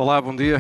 Olá, bom dia.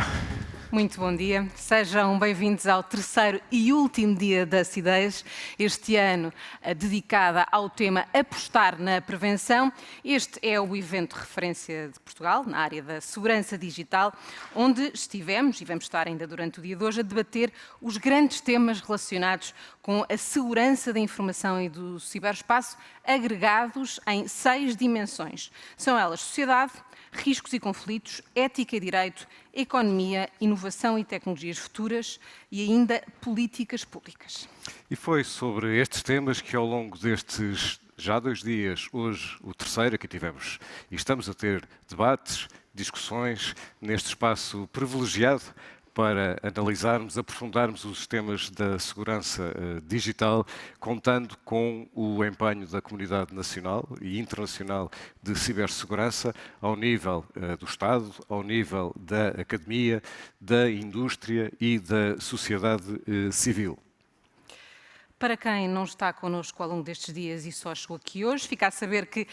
Muito bom dia. Sejam bem-vindos ao terceiro e último dia da CIDEIS, este ano dedicada ao tema Apostar na Prevenção. Este é o evento de referência de Portugal, na área da segurança digital, onde estivemos, e vamos estar ainda durante o dia de hoje, a debater os grandes temas relacionados com a segurança da informação e do ciberespaço, agregados em 6 dimensões. São elas sociedade, riscos e conflitos, ética e direito, economia, inovação e tecnologias futuras e ainda políticas públicas. E foi sobre estes temas que ao longo destes já 2 dias, hoje o terceiro, aqui tivemos e estamos a ter debates, discussões neste espaço privilegiado para analisarmos, aprofundarmos os temas da segurança digital, contando com o empenho da comunidade nacional e internacional de cibersegurança ao nível do Estado, ao nível da academia, da indústria e da sociedade civil. Para quem não está connosco ao longo destes dias e só chegou aqui hoje, fica a saber que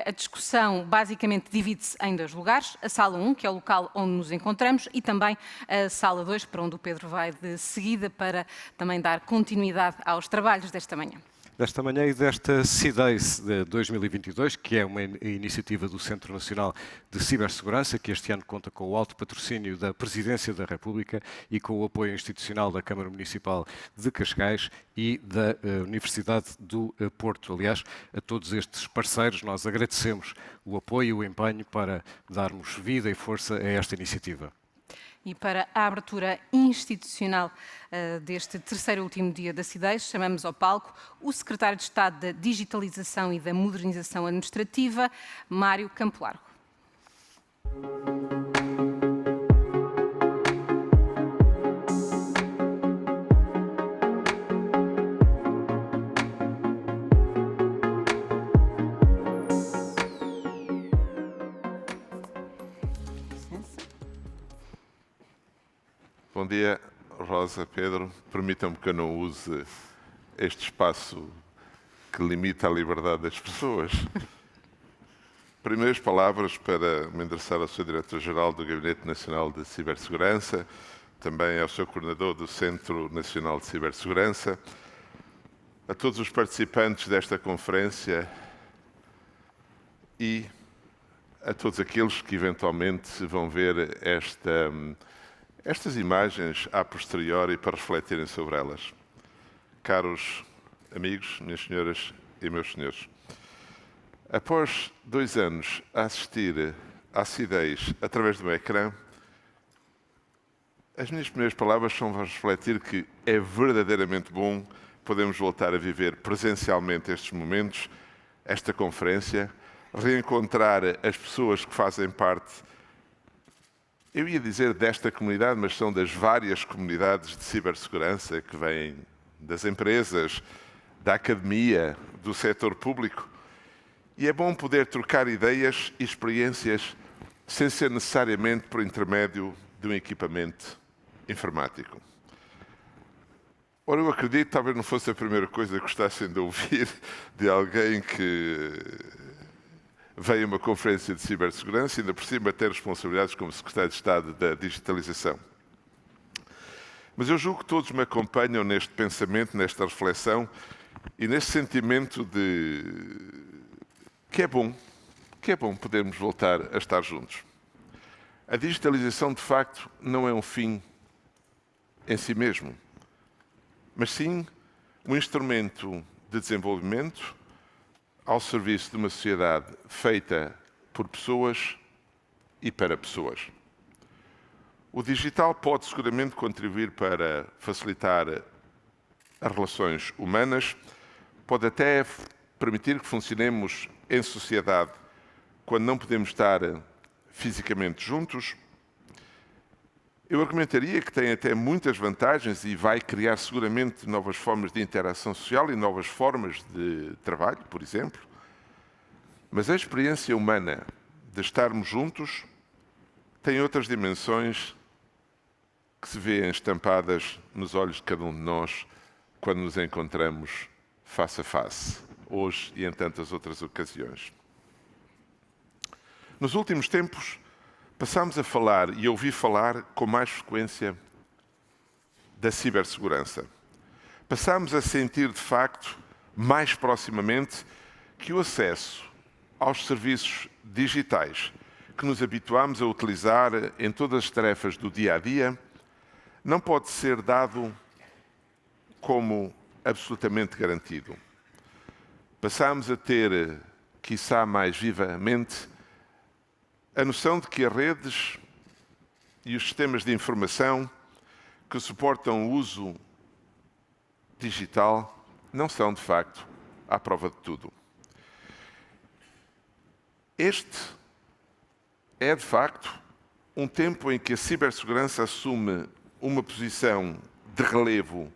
a discussão basicamente divide-se em 2 lugares. A sala 1, que é o local onde nos encontramos, e também a sala 2, para onde o Pedro vai de seguida para também dar continuidade aos trabalhos desta manhã. Desta manhã e desta CIDEIS de 2022, que é uma iniciativa do Centro Nacional de Cibersegurança, que este ano conta com o alto patrocínio da Presidência da República e com o apoio institucional da Câmara Municipal de Cascais e da Universidade do Porto. Aliás, a todos estes parceiros nós agradecemos o apoio e o empenho para darmos vida e força a esta iniciativa. E para a abertura institucional deste terceiro e último dia da CIDEIS, chamamos ao palco o Secretário de Estado da Digitalização e da Modernização Administrativa, Mário Campo Largo. Bom dia, Rosa, Pedro. Permitam-me que eu não use este espaço que limita a liberdade das pessoas. Primeiras palavras para me endereçar ao Sr. Diretor-Geral do Gabinete Nacional de Cibersegurança, também ao Sr. Coordenador do Centro Nacional de Cibersegurança, a todos os participantes desta conferência e a todos aqueles que eventualmente vão ver estas imagens a posteriori para refletirem sobre elas. Caros amigos, minhas senhoras e meus senhores, após 2 anos a assistir à CIDEIS através do ecrã, as minhas primeiras palavras são para refletir que é verdadeiramente bom podermos voltar a viver presencialmente estes momentos, esta conferência, reencontrar as pessoas que fazem parte, eu ia dizer desta comunidade, mas são das várias comunidades de cibersegurança que vêm das empresas, da academia, do setor público. E é bom poder trocar ideias e experiências sem ser necessariamente por intermédio de um equipamento informático. Ora, eu acredito que talvez não fosse a primeira coisa que gostassem de ouvir de alguém que veio a uma conferência de cibersegurança e ainda por cima ter responsabilidades como Secretário de Estado da Digitalização. Mas eu julgo que todos me acompanham neste pensamento, nesta reflexão e neste sentimento de que é bom podermos voltar a estar juntos. A digitalização, de facto, não é um fim em si mesmo, mas sim um instrumento de desenvolvimento ao serviço de uma sociedade feita por pessoas e para pessoas. O digital pode seguramente contribuir para facilitar as relações humanas, pode até permitir que funcionemos em sociedade quando não podemos estar fisicamente juntos. Eu argumentaria que tem até muitas vantagens e vai criar seguramente novas formas de interação social e novas formas de trabalho, por exemplo. Mas a experiência humana de estarmos juntos tem outras dimensões que se vêem estampadas nos olhos de cada um de nós quando nos encontramos face a face, hoje e em tantas outras ocasiões. Nos últimos tempos, Passámos a falar e a ouvir falar com mais frequência da cibersegurança. Passámos a sentir, de facto, mais proximamente que o acesso aos serviços digitais que nos habituámos a utilizar em todas as tarefas do dia a dia não pode ser dado como absolutamente garantido. Passámos a ter, quiçá mais vivamente, a noção de que as redes e os sistemas de informação que suportam o uso digital não são, de facto, à prova de tudo. Este é, de facto, um tempo em que a cibersegurança assume uma posição de relevo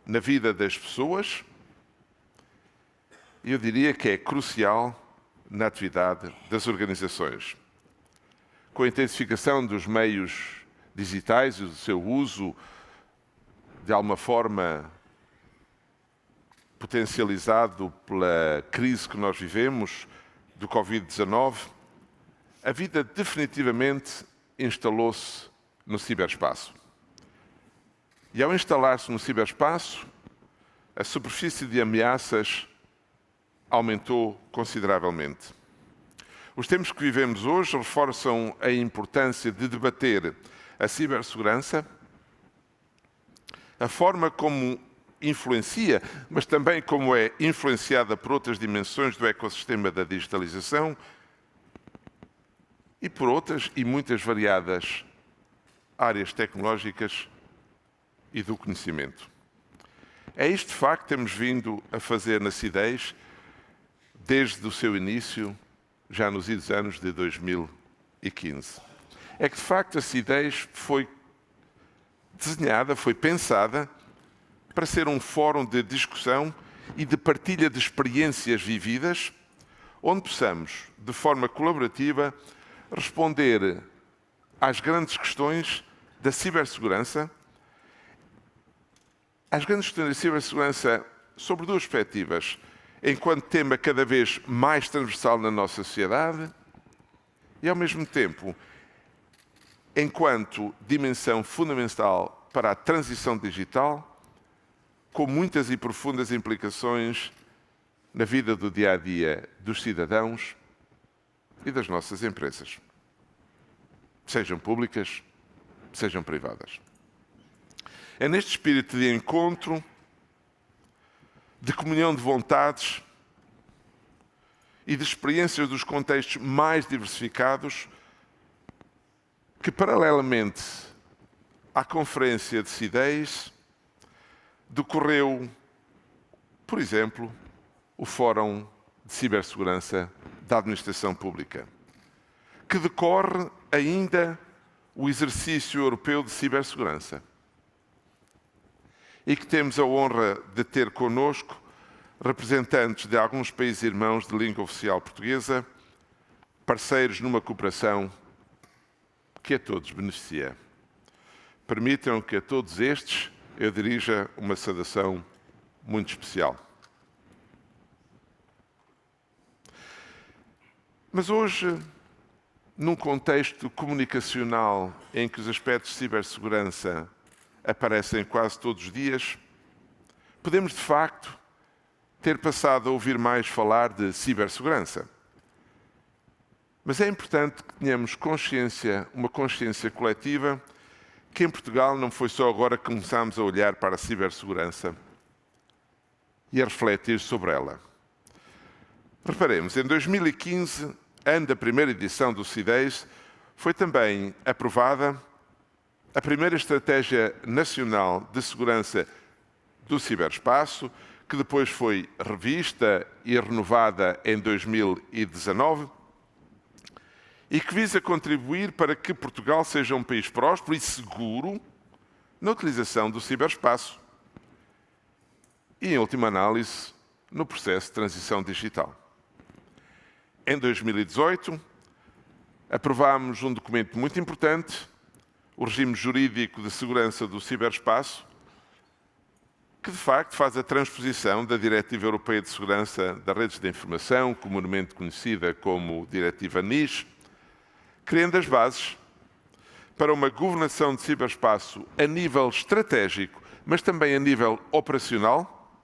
na vida das pessoas e eu diria que é crucial na atividade das organizações. Com a intensificação dos meios digitais e do seu uso, de alguma forma potencializado pela crise que nós vivemos, do Covid-19, a vida definitivamente instalou-se no ciberespaço. E ao instalar-se no ciberespaço, a superfície de ameaças aumentou consideravelmente. Os tempos que vivemos hoje reforçam a importância de debater a cibersegurança, a forma como influencia, mas também como é influenciada por outras dimensões do ecossistema da digitalização e por outras e muitas variadas áreas tecnológicas e do conhecimento. É isto, de facto, que temos vindo a fazer na CIDEIS desde o seu início, já nos idos anos de 2015. É que, de facto, a CIDEIS foi desenhada, foi pensada para ser um fórum de discussão e de partilha de experiências vividas, onde possamos, de forma colaborativa, responder às grandes questões da cibersegurança, às grandes questões da cibersegurança sobre duas perspectivas, enquanto tema cada vez mais transversal na nossa sociedade e, ao mesmo tempo, enquanto dimensão fundamental para a transição digital, com muitas e profundas implicações na vida do dia-a-dia dos cidadãos e das nossas empresas, sejam públicas, sejam privadas. É neste espírito de encontro, de comunhão de vontades e de experiências dos contextos mais diversificados que, paralelamente à Conferência de CIDEIS, decorreu, por exemplo, o Fórum de Cibersegurança da Administração Pública, que decorre ainda o exercício europeu de cibersegurança e que temos a honra de ter connosco representantes de alguns países irmãos de língua oficial portuguesa, parceiros numa cooperação que a todos beneficia. Permitam que a todos estes eu dirija uma saudação muito especial. Mas hoje, num contexto comunicacional em que os aspectos de cibersegurança aparecem quase todos os dias, podemos, de facto, ter passado a ouvir mais falar de cibersegurança. Mas é importante que tenhamos consciência, uma consciência coletiva, que em Portugal não foi só agora que começámos a olhar para a cibersegurança e a refletir sobre ela. Reparemos, em 2015, ano da primeira edição do CIDEIS, foi também aprovada a primeira Estratégia Nacional de Segurança do Ciberespaço, que depois foi revista e renovada em 2019, e que visa contribuir para que Portugal seja um país próspero e seguro na utilização do ciberespaço e, em última análise, no processo de transição digital. Em 2018, aprovámos um documento muito importante, o Regime Jurídico de Segurança do Ciberespaço, que de facto faz a transposição da Diretiva Europeia de Segurança das Redes de Informação, comumente conhecida como Diretiva NIS, criando as bases para uma governação de ciberespaço a nível estratégico, mas também a nível operacional,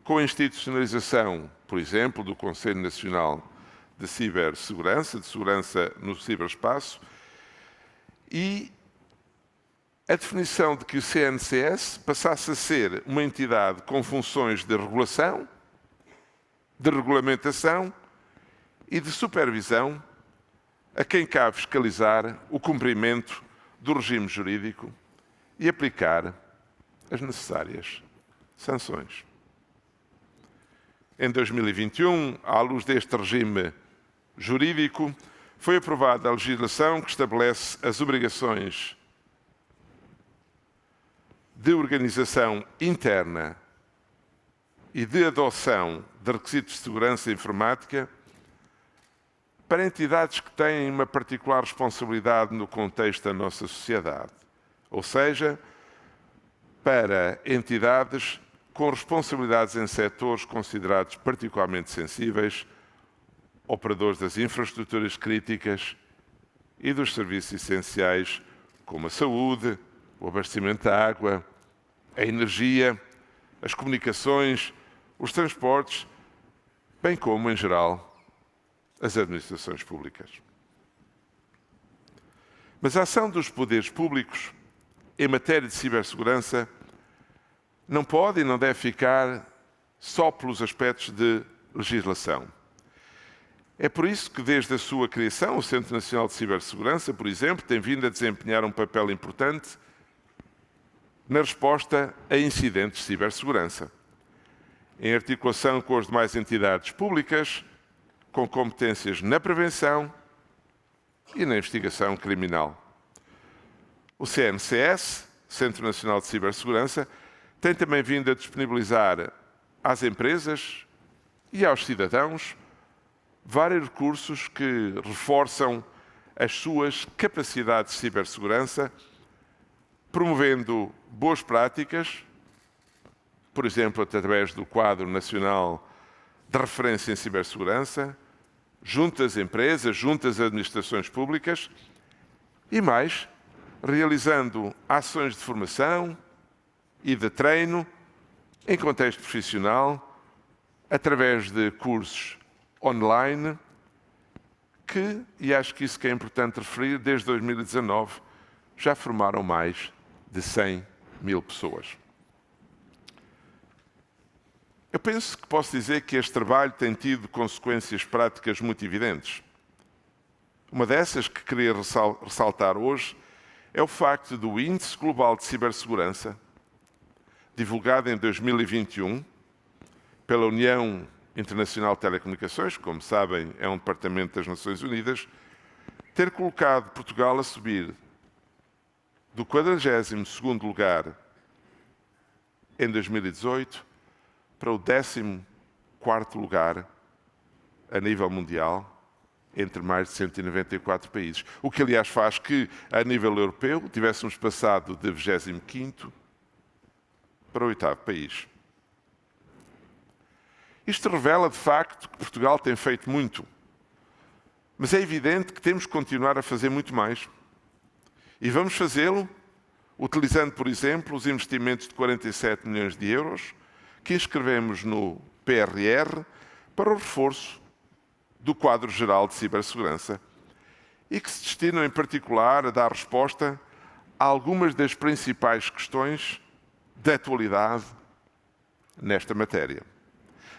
com a institucionalização, por exemplo, do Conselho Nacional de Cibersegurança, de Segurança no Ciberespaço, e a definição de que o CNCS passasse a ser uma entidade com funções de regulação, de regulamentação e de supervisão, a quem cabe fiscalizar o cumprimento do regime jurídico e aplicar as necessárias sanções. Em 2021, à luz deste regime jurídico, foi aprovada a legislação que estabelece as obrigações de organização interna e de adoção de requisitos de segurança informática para entidades que têm uma particular responsabilidade no contexto da nossa sociedade, ou seja, para entidades com responsabilidades em setores considerados particularmente sensíveis, operadores das infraestruturas críticas e dos serviços essenciais, como a saúde, o abastecimento de água, a energia, as comunicações, os transportes, bem como, em geral, as administrações públicas. Mas a ação dos poderes públicos em matéria de cibersegurança não pode e não deve ficar só pelos aspectos de legislação. É por isso que, desde a sua criação, o Centro Nacional de Cibersegurança, por exemplo, tem vindo a desempenhar um papel importante na resposta a incidentes de cibersegurança, em articulação com as demais entidades públicas, com competências na prevenção e na investigação criminal. O CNCS, Centro Nacional de Cibersegurança, tem também vindo a disponibilizar às empresas e aos cidadãos vários recursos que reforçam as suas capacidades de cibersegurança, promovendo boas práticas, por exemplo, através do Quadro Nacional de Referência em Cibersegurança, junto às empresas, junto às administrações públicas, e mais, realizando ações de formação e de treino em contexto profissional, através de cursos online, que, e acho que isso que é importante referir, desde 2019 já formaram mais de 100 mil pessoas. Eu penso que posso dizer que este trabalho tem tido consequências práticas muito evidentes. Uma dessas que queria ressaltar hoje é o facto do Índice Global de Cibersegurança, divulgado em 2021 pela União Internacional de Telecomunicações, como sabem, é um departamento das Nações Unidas, ter colocado Portugal a subir do 42º lugar em 2018 para o 14º lugar a nível mundial, entre mais de 194 países. O que, aliás, faz que, a nível europeu, tivéssemos passado de 25º para o 8º país. Isto revela, de facto, que Portugal tem feito muito. Mas é evidente que temos que continuar a fazer muito mais. E vamos fazê-lo utilizando, por exemplo, os investimentos de 47 milhões de euros que inscrevemos no PRR para o reforço do quadro geral de cibersegurança e que se destinam, em particular, a dar resposta a algumas das principais questões da atualidade nesta matéria.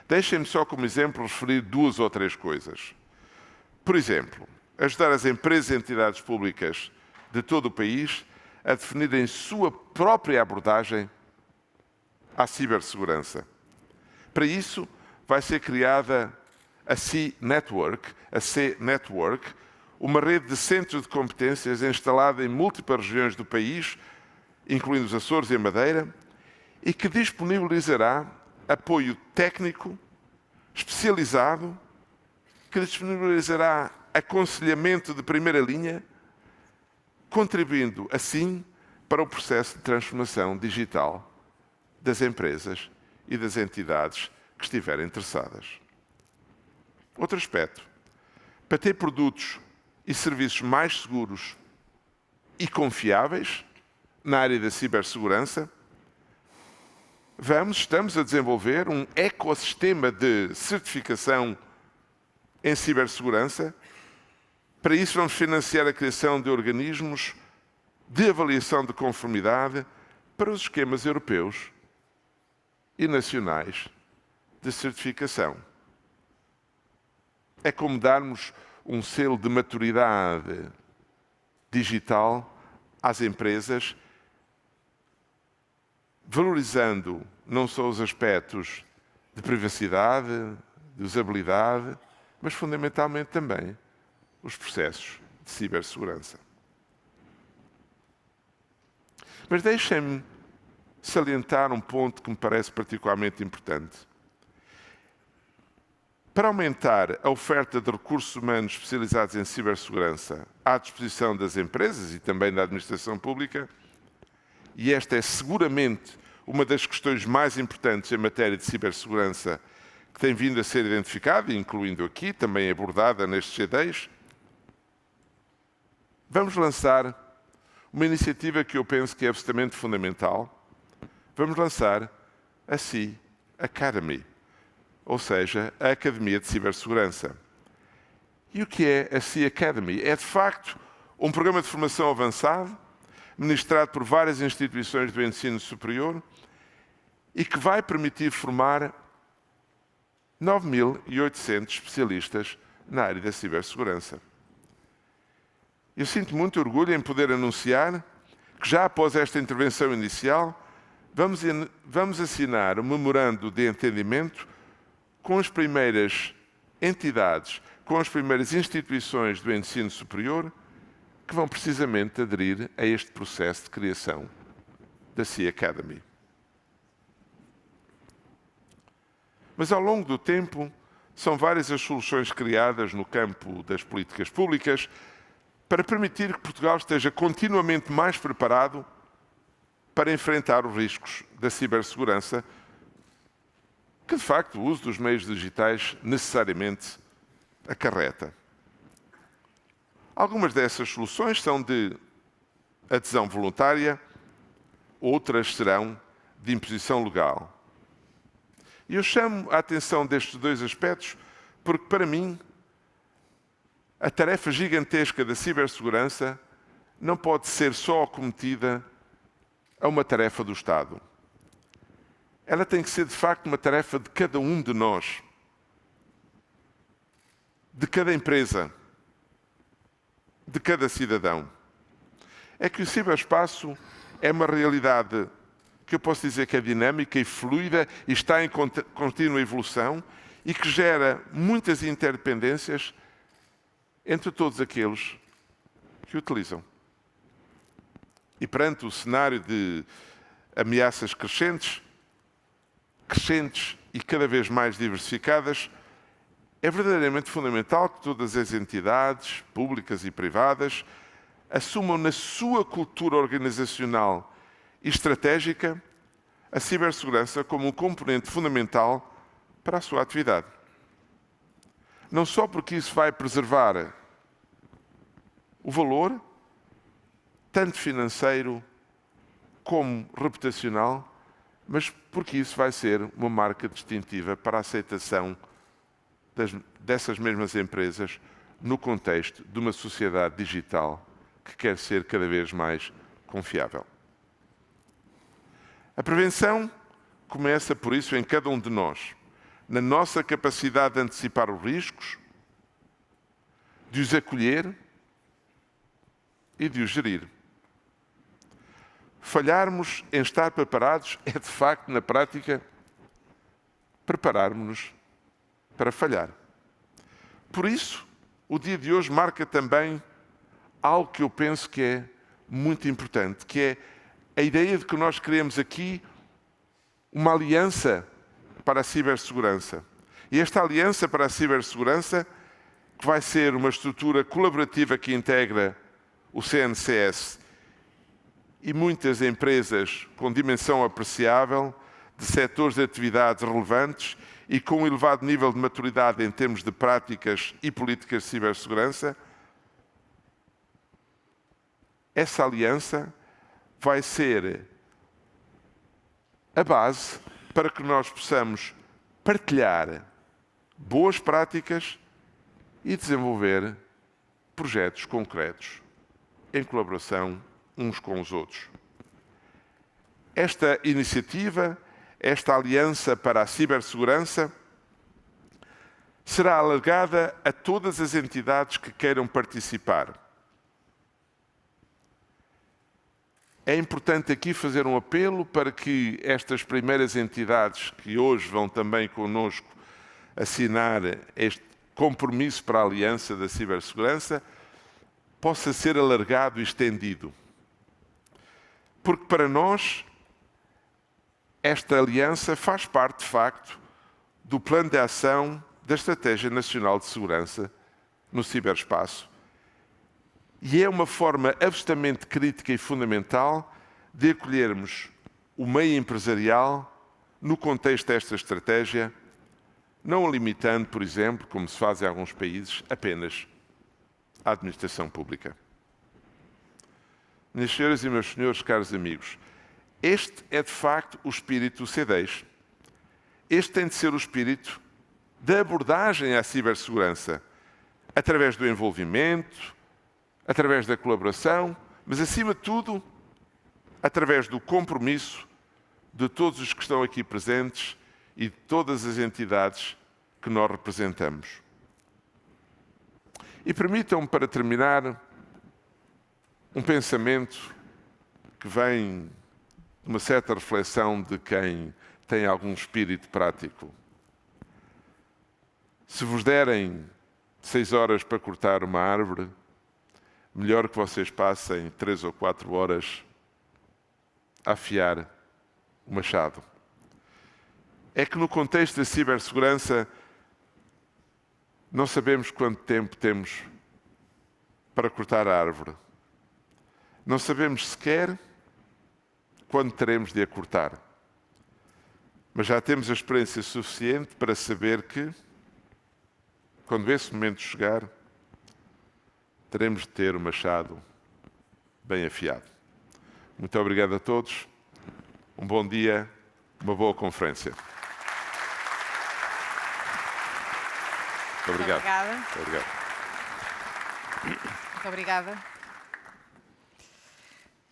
Deixem-me só, como exemplo, referir 2 ou 3 coisas. Por exemplo, ajudar as empresas e entidades públicas de todo o país a definirem sua própria abordagem à cibersegurança. Para isso, vai ser criada a C-Network, uma rede de centros de competências instalada em múltiplas regiões do país, incluindo os Açores e a Madeira, e que disponibilizará apoio técnico especializado, que disponibilizará aconselhamento de primeira linha, contribuindo assim para o processo de transformação digital das empresas e das entidades que estiverem interessadas. Outro aspecto, para ter produtos e serviços mais seguros e confiáveis na área da cibersegurança. Estamos a desenvolver um ecossistema de certificação em cibersegurança. Para isso, vamos financiar a criação de organismos de avaliação de conformidade para os esquemas europeus e nacionais de certificação. É como darmos um selo de maturidade digital às empresas, valorizando não só os aspectos de privacidade, de usabilidade, mas fundamentalmente também os processos de cibersegurança. Mas deixem-me salientar um ponto que me parece particularmente importante. Para aumentar a oferta de recursos humanos especializados em cibersegurança à disposição das empresas e também da administração pública, e esta é seguramente uma das questões mais importantes em matéria de cibersegurança que tem vindo a ser identificada, incluindo aqui, também abordada nestes CDs, vamos lançar uma iniciativa que eu penso que é absolutamente fundamental. Vamos lançar a SEA Academy, ou seja, a Academia de Cibersegurança. E o que é a SEA Academy? É, de facto, um programa de formação avançado, ministrado por várias instituições do ensino superior e que vai permitir formar 9.800 especialistas na área da cibersegurança. Eu sinto muito orgulho em poder anunciar que já após esta intervenção inicial vamos assinar um memorando de entendimento com as primeiras entidades, com as primeiras instituições do ensino superior que vão precisamente aderir a este processo de criação da SEA Academy. Mas ao longo do tempo, são várias as soluções criadas no campo das políticas públicas para permitir que Portugal esteja continuamente mais preparado para enfrentar os riscos da cibersegurança, que de facto o uso dos meios digitais necessariamente acarreta. Algumas dessas soluções são de adesão voluntária, outras serão de imposição legal. E eu chamo a atenção destes dois aspectos porque, para mim, a tarefa gigantesca da cibersegurança não pode ser só acometida a uma tarefa do Estado. Ela tem que ser, de facto, uma tarefa de cada um de nós, de cada empresa, de cada cidadão. É que o ciberespaço é uma realidade que eu posso dizer que é dinâmica e fluida e está em contínua evolução e que gera muitas interdependências entre todos aqueles que o utilizam. E perante o cenário de ameaças crescentes e cada vez mais diversificadas, é verdadeiramente fundamental que todas as entidades, públicas e privadas, assumam na sua cultura organizacional e estratégica a cibersegurança como um componente fundamental para a sua atividade. Não só porque isso vai preservar o valor, tanto financeiro como reputacional, mas porque isso vai ser uma marca distintiva para a aceitação dessas mesmas empresas no contexto de uma sociedade digital que quer ser cada vez mais confiável. A prevenção começa, por isso, em cada um de nós, na nossa capacidade de antecipar os riscos, de os acolher e de os gerir. Falharmos em estar preparados é, de facto, na prática, prepararmos-nos para falhar. Por isso, o dia de hoje marca também algo que eu penso que é muito importante, que é a ideia de que nós queremos aqui uma aliança para a cibersegurança. E esta aliança para a cibersegurança, que vai ser uma estrutura colaborativa que integra o CNCS e muitas empresas com dimensão apreciável, de setores de atividades relevantes e com um elevado nível de maturidade em termos de práticas e políticas de cibersegurança, essa aliança vai ser a base para que nós possamos partilhar boas práticas e desenvolver projetos concretos em colaboração uns com os outros. Esta iniciativa, esta aliança para a cibersegurança, será alargada a todas as entidades que queiram participar. É importante aqui fazer um apelo para que estas primeiras entidades, que hoje vão também connosco assinar este compromisso para a Aliança da Cibersegurança, possa ser alargado e estendido. Porque para nós, esta aliança faz parte, de facto, do plano de ação da Estratégia Nacional de Segurança no ciberespaço. E é uma forma absolutamente crítica e fundamental de acolhermos o meio empresarial no contexto desta estratégia, não limitando, por exemplo, como se faz em alguns países, apenas a administração pública. Minhas senhoras e meus senhores, caros amigos, este é de facto o espírito do C10. Este tem de ser o espírito da abordagem à cibersegurança, através do envolvimento, através da colaboração, mas acima de tudo, através do compromisso de todos os que estão aqui presentes e de todas as entidades que nós representamos. E permitam-me, para terminar, um pensamento que vem de uma certa reflexão de quem tem algum espírito prático. Se vos derem 6 horas para cortar uma árvore, melhor que vocês passem 3 ou 4 horas a afiar o machado. É que no contexto da cibersegurança não sabemos quanto tempo temos para cortar a árvore. Não sabemos sequer quando teremos de a cortar. Mas já temos a experiência suficiente para saber que, quando esse momento chegar, teremos de ter o machado bem afiado. Muito obrigado a todos. Um bom dia, uma boa conferência. Muito obrigado. Obrigada. Muito obrigado. Muito obrigada.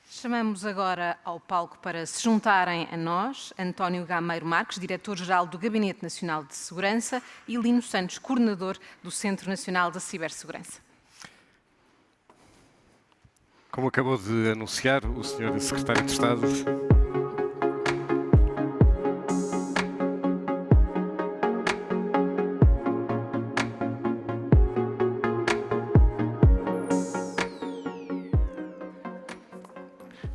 Chamamos agora ao palco para se juntarem a nós António Gameiro Marques, Diretor-Geral do Gabinete Nacional de Segurança, e Lino Santos, Coordenador do Centro Nacional da Cibersegurança. Como acabou de anunciar o Sr. Secretário de Estado,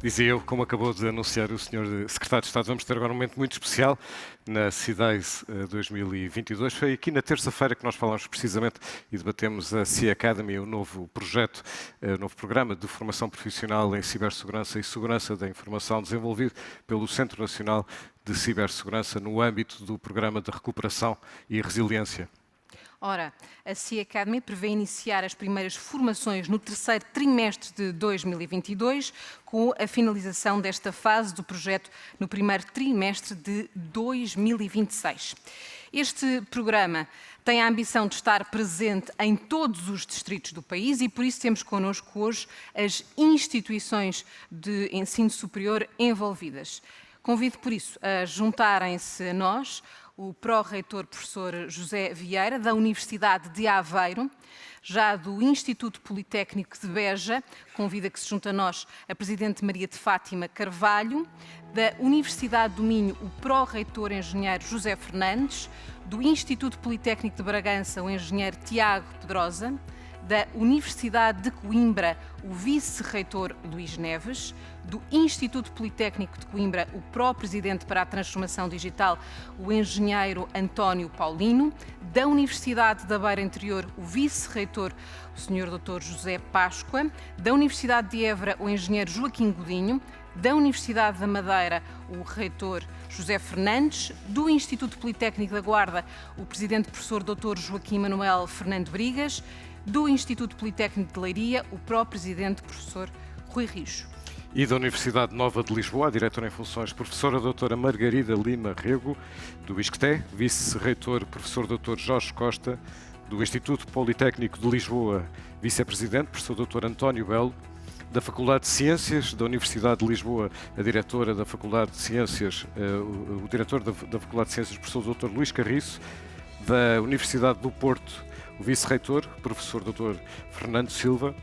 dizia eu, como acabou de anunciar o Sr. Secretário de Estado, vamos ter agora um momento muito especial na CIDEIS 2022. Foi aqui na terça-feira que nós falámos precisamente e debatemos a CIA Academy, o novo projeto, o novo programa de formação profissional em cibersegurança e segurança da informação desenvolvido pelo Centro Nacional de Cibersegurança no âmbito do Programa de Recuperação e Resiliência. Ora, a CIA Academy prevê iniciar as primeiras formações no terceiro trimestre de 2022, com a finalização desta fase do projeto no primeiro trimestre de 2026. Este programa tem a ambição de estar presente em todos os distritos do país e por isso temos connosco hoje as instituições de ensino superior envolvidas. Convido por isso a juntarem-se a nós o pró-reitor professor José Vieira, da Universidade de Aveiro, já do Instituto Politécnico de Beja, convida que se junte a nós a Presidente Maria de Fátima Carvalho, da Universidade do Minho, o pró-reitor engenheiro José Fernandes, do Instituto Politécnico de Bragança, o engenheiro Tiago Pedrosa, da Universidade de Coimbra, o vice-reitor Luís Neves, do Instituto Politécnico de Coimbra, o pró-presidente para a transformação digital, o engenheiro António Paulino, da Universidade da Beira Interior, o vice-reitor, o Sr. Dr. José Páscoa, da Universidade de Évora, o engenheiro Joaquim Godinho, da Universidade da Madeira, o reitor José Fernandes, do Instituto Politécnico da Guarda, o presidente professor Dr. Joaquim Manuel Fernando Brigas, do Instituto Politécnico de Leiria, o pró-presidente professor Rui Rijo. E da Universidade Nova de Lisboa, a diretora em funções, professora doutora Margarida Lima Rego, do ISCTE, vice-reitor, professor doutor Jorge Costa, do Instituto Politécnico de Lisboa, vice-presidente, professor doutor António Belo, da Faculdade de Ciências da Universidade de Lisboa, a diretora da Faculdade de Ciências, o diretor da Faculdade de Ciências, professor doutor Luís Carriço, da Universidade do Porto, o vice-reitor, professor doutor Fernando Silva,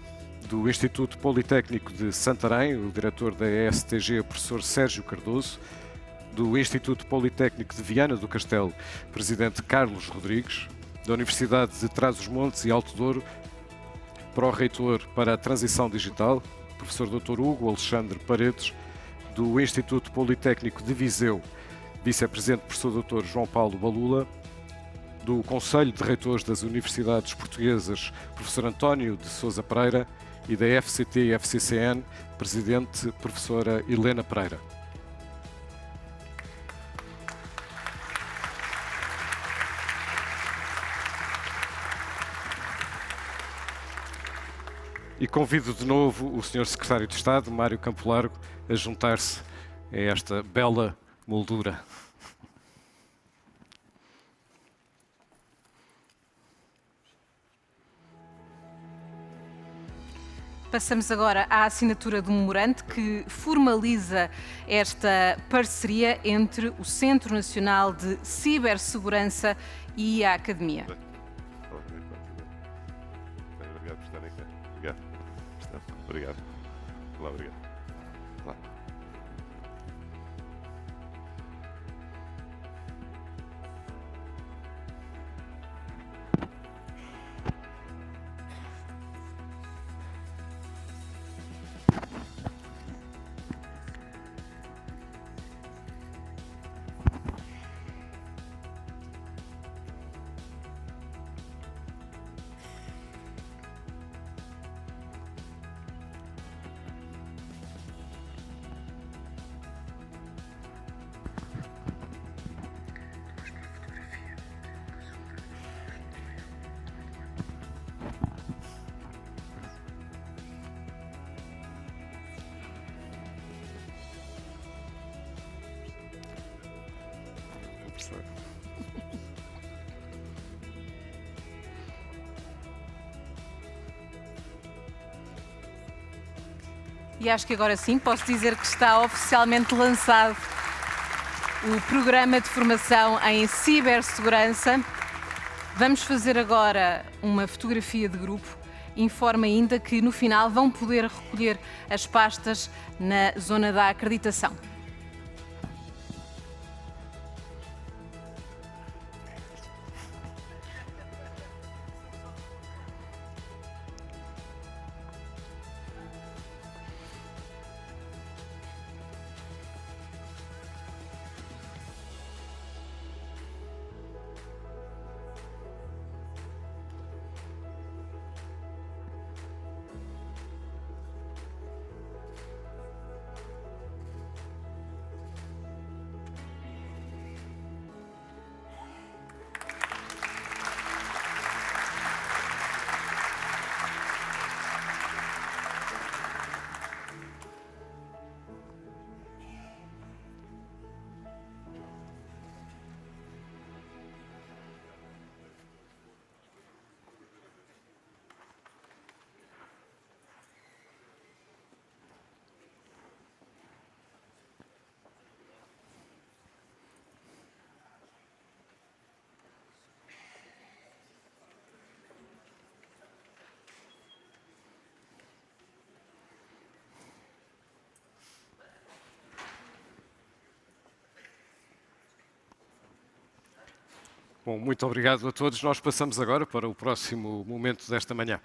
do Instituto Politécnico de Santarém, o diretor da ESTG, professor Sérgio Cardoso, do Instituto Politécnico de Viana do Castelo, presidente Carlos Rodrigues, da Universidade de Trás-os-Montes e Alto Douro, pró-reitor para a Transição Digital, professor Dr. Hugo Alexandre Paredes, do Instituto Politécnico de Viseu, vice-presidente professor Dr. João Paulo Balula, do Conselho de Reitores das Universidades Portuguesas, professor António de Sousa Pereira, e da FCT e FCCN, presidente professora Helena Pereira. E convido de novo o Sr. Secretário de Estado, Mário Campo Largo, a juntar-se a esta bela moldura. Passamos agora à assinatura do memorando que formaliza esta parceria entre o Centro Nacional de Cibersegurança e a Academia. Obrigado por estarem cá. Obrigado. Obrigado. Olá, obrigado. Olá. E acho que agora sim posso dizer que está oficialmente lançado o programa de formação em cibersegurança. Vamos fazer agora uma fotografia de grupo. Informa ainda que no final vão poder recolher as pastas na zona da acreditação. Bom, muito obrigado a todos. Nós passamos agora para o próximo momento desta manhã.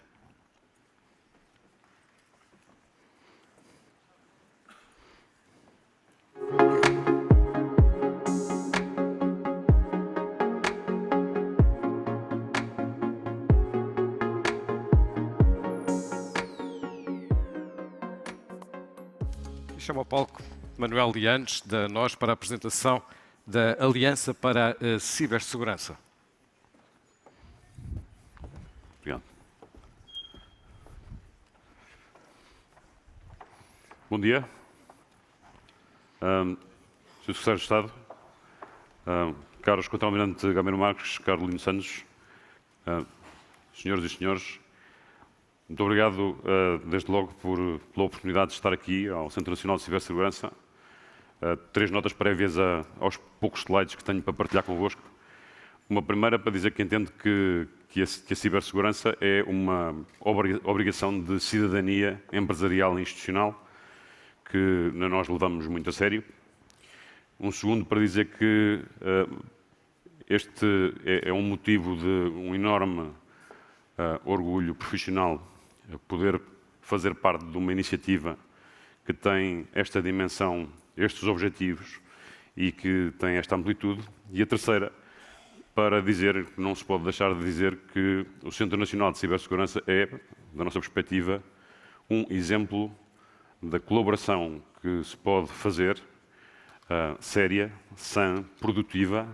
E chamo ao palco Manuel Lianes, da NOS, para a apresentação da Aliança para a Cibersegurança. Obrigado. Bom dia. Sr. Secretário de Estado, caros Contra-Almirante Gameiro Marques, caro Lino Santos, senhoras e senhores, muito obrigado, desde logo, pela oportunidade de estar aqui ao Centro Nacional de Cibersegurança. 3 notas prévias aos poucos slides que tenho para partilhar convosco. Uma primeira para dizer que entendo que a cibersegurança é uma obrigação de cidadania empresarial e institucional que nós levamos muito a sério. Um segundo para dizer que este é um motivo de um enorme orgulho profissional poder fazer parte de uma iniciativa que tem esta dimensão, estes objetivos e que tem esta amplitude. E a terceira, para dizer, não se pode deixar de dizer que o Centro Nacional de Cibersegurança é, da nossa perspectiva, um exemplo da colaboração que se pode fazer, séria, sã, produtiva,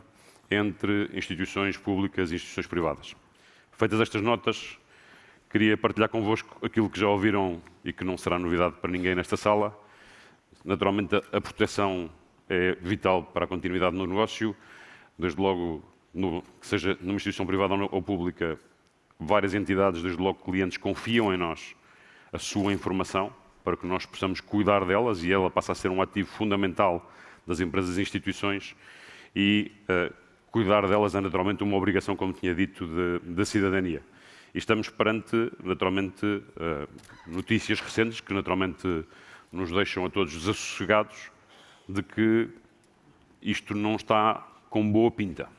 entre instituições públicas e instituições privadas. Feitas estas notas, queria partilhar convosco aquilo que já ouviram e que não será novidade para ninguém nesta sala. Naturalmente, a proteção é vital para a continuidade no negócio, desde logo, que seja numa instituição privada ou pública, várias entidades, desde logo clientes, confiam em nós a sua informação para que nós possamos cuidar delas e ela passa a ser um ativo fundamental das empresas e instituições e cuidar delas é naturalmente uma obrigação, como tinha dito, da cidadania. E estamos perante, naturalmente, notícias recentes que naturalmente nos deixam a todos desassossegados de que isto não está com boa pinta,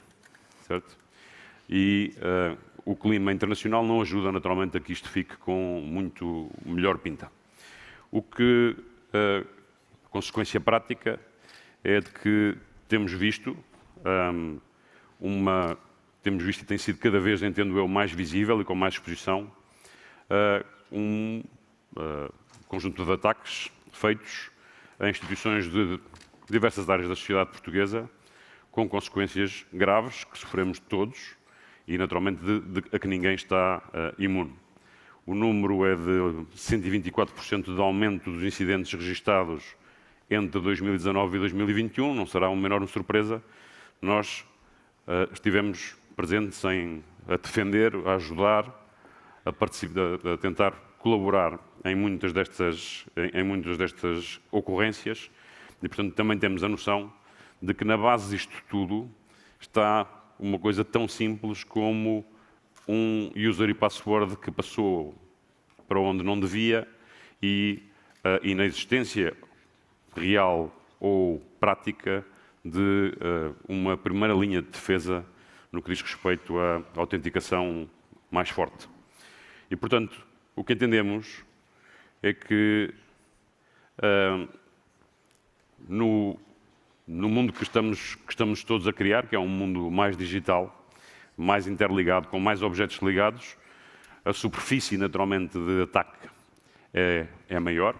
certo? E o clima internacional não ajuda naturalmente a que isto fique com muito melhor pinta. O que, a consequência prática, é de que temos visto e tem sido cada vez, entendo eu, mais visível e com mais exposição, um conjunto de ataques feitos a instituições de diversas áreas da sociedade portuguesa, com consequências graves que sofremos todos e, naturalmente, a que ninguém está imune. O número é de 124% de aumento dos incidentes registados entre 2019 e 2021, não será uma enorme surpresa. Nós estivemos presentes a defender, a ajudar, a tentar colaborar em muitas destas ocorrências e, portanto, também temos a noção de que na base disto tudo está uma coisa tão simples como um user e password que passou para onde não devia e a inexistência real ou prática de uma primeira linha de defesa no que diz respeito à autenticação mais forte. E, portanto, o que entendemos é que no mundo que estamos todos a criar, que é um mundo mais digital, mais interligado, com mais objetos ligados, a superfície, naturalmente, de ataque é maior.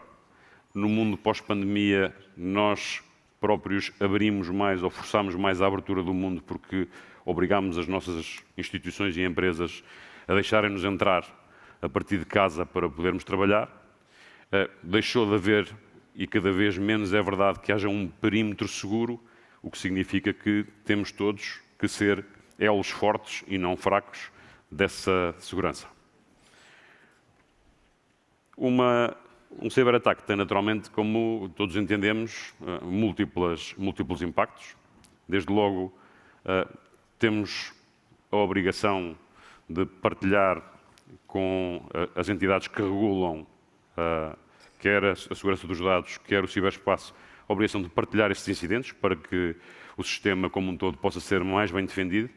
No mundo pós-pandemia, nós próprios abrimos mais ou forçamos mais a abertura do mundo porque obrigámos as nossas instituições e empresas a deixarem-nos entrar a partir de casa para podermos trabalhar. Deixou de haver, e cada vez menos é verdade, que haja um perímetro seguro, o que significa que temos todos que ser elos fortes e não fracos dessa segurança. Um ciberataque tem, naturalmente, como todos entendemos, múltiplos impactos. Desde logo, temos a obrigação de partilhar com as entidades que regulam quer a segurança dos dados, quer o ciberespaço, a obrigação de partilhar estes incidentes para que o sistema como um todo possa ser mais bem defendido.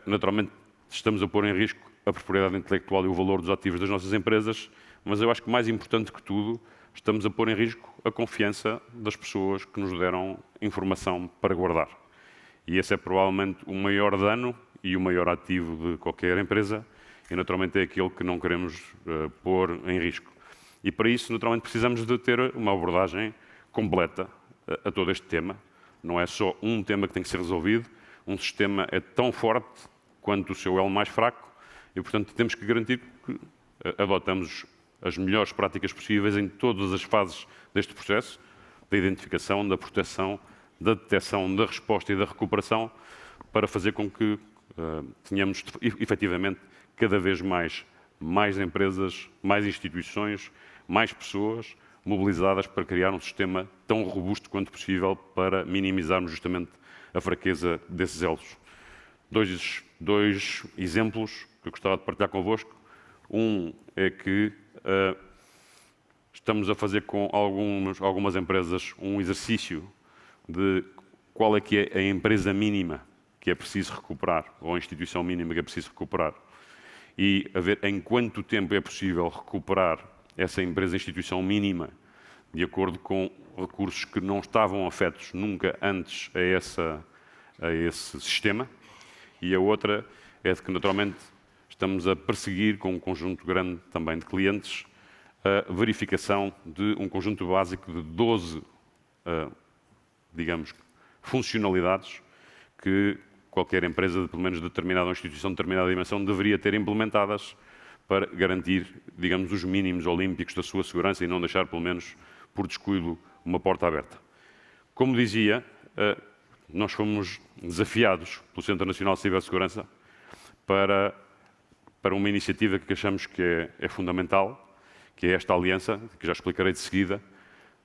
Naturalmente, estamos a pôr em risco a propriedade intelectual e o valor dos ativos das nossas empresas, mas eu acho que mais importante que tudo, estamos a pôr em risco a confiança das pessoas que nos deram informação para guardar. E esse é provavelmente o maior dano e o maior ativo de qualquer empresa e naturalmente é aquele que não queremos pôr em risco. E para isso, naturalmente, precisamos de ter uma abordagem completa a todo este tema. Não é só um tema que tem que ser resolvido, um sistema é tão forte quanto o seu elo mais fraco e, portanto, temos que garantir que adotamos as melhores práticas possíveis em todas as fases deste processo, da identificação, da proteção, da detecção, da resposta e da recuperação, para fazer com que tenhamos efetivamente cada vez mais empresas, mais instituições, mais pessoas mobilizadas para criar um sistema tão robusto quanto possível para minimizarmos justamente a fraqueza desses elos. Dois exemplos que eu gostava de partilhar convosco. Um é que estamos a fazer com algumas empresas um exercício de qual é que é a empresa mínima que é preciso recuperar, ou a instituição mínima que é preciso recuperar, e a ver em quanto tempo é possível recuperar essa empresa, instituição mínima, de acordo com recursos que não estavam afetos nunca antes a esse sistema. E a outra é de que, naturalmente, estamos a perseguir com um conjunto grande também de clientes a verificação de um conjunto básico de 12, digamos, funcionalidades que qualquer empresa de pelo menos determinada ou instituição de determinada dimensão deveria ter implementadas para garantir, digamos, os mínimos olímpicos da sua segurança e não deixar, pelo menos, por descuido, uma porta aberta. Como dizia, nós fomos desafiados pelo Centro Nacional de Cibersegurança para uma iniciativa que achamos que é fundamental, que é esta aliança, que já explicarei de seguida,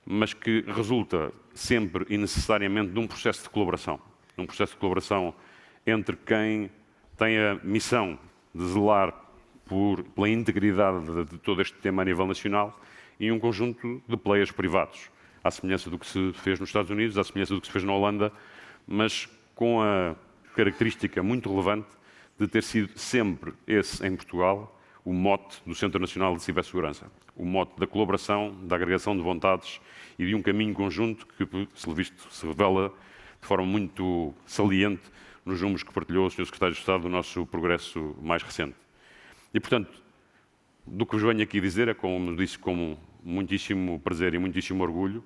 mas que resulta sempre e necessariamente de um processo de colaboração. Um processo de colaboração entre quem tem a missão de zelar pela integridade de todo este tema a nível nacional e um conjunto de players privados, à semelhança do que se fez nos Estados Unidos, à semelhança do que se fez na Holanda, mas com a característica muito relevante de ter sido sempre esse, em Portugal, o mote do Centro Nacional de Cibersegurança. O mote da colaboração, da agregação de vontades e de um caminho conjunto que, se revela de forma muito saliente nos números que partilhou o Sr. Secretário de Estado do nosso progresso mais recente. E, portanto, do que vos venho aqui dizer é, como disse, com muitíssimo prazer e muitíssimo orgulho,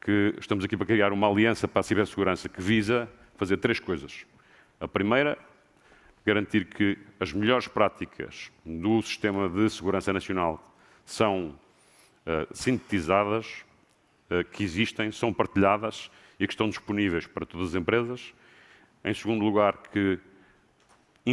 que estamos aqui para criar uma aliança para a cibersegurança que visa fazer 3 coisas. A primeira, garantir que as melhores práticas do Sistema de Segurança Nacional são sintetizadas, que existem, são partilhadas e que estão disponíveis para todas as empresas. Em segundo lugar, que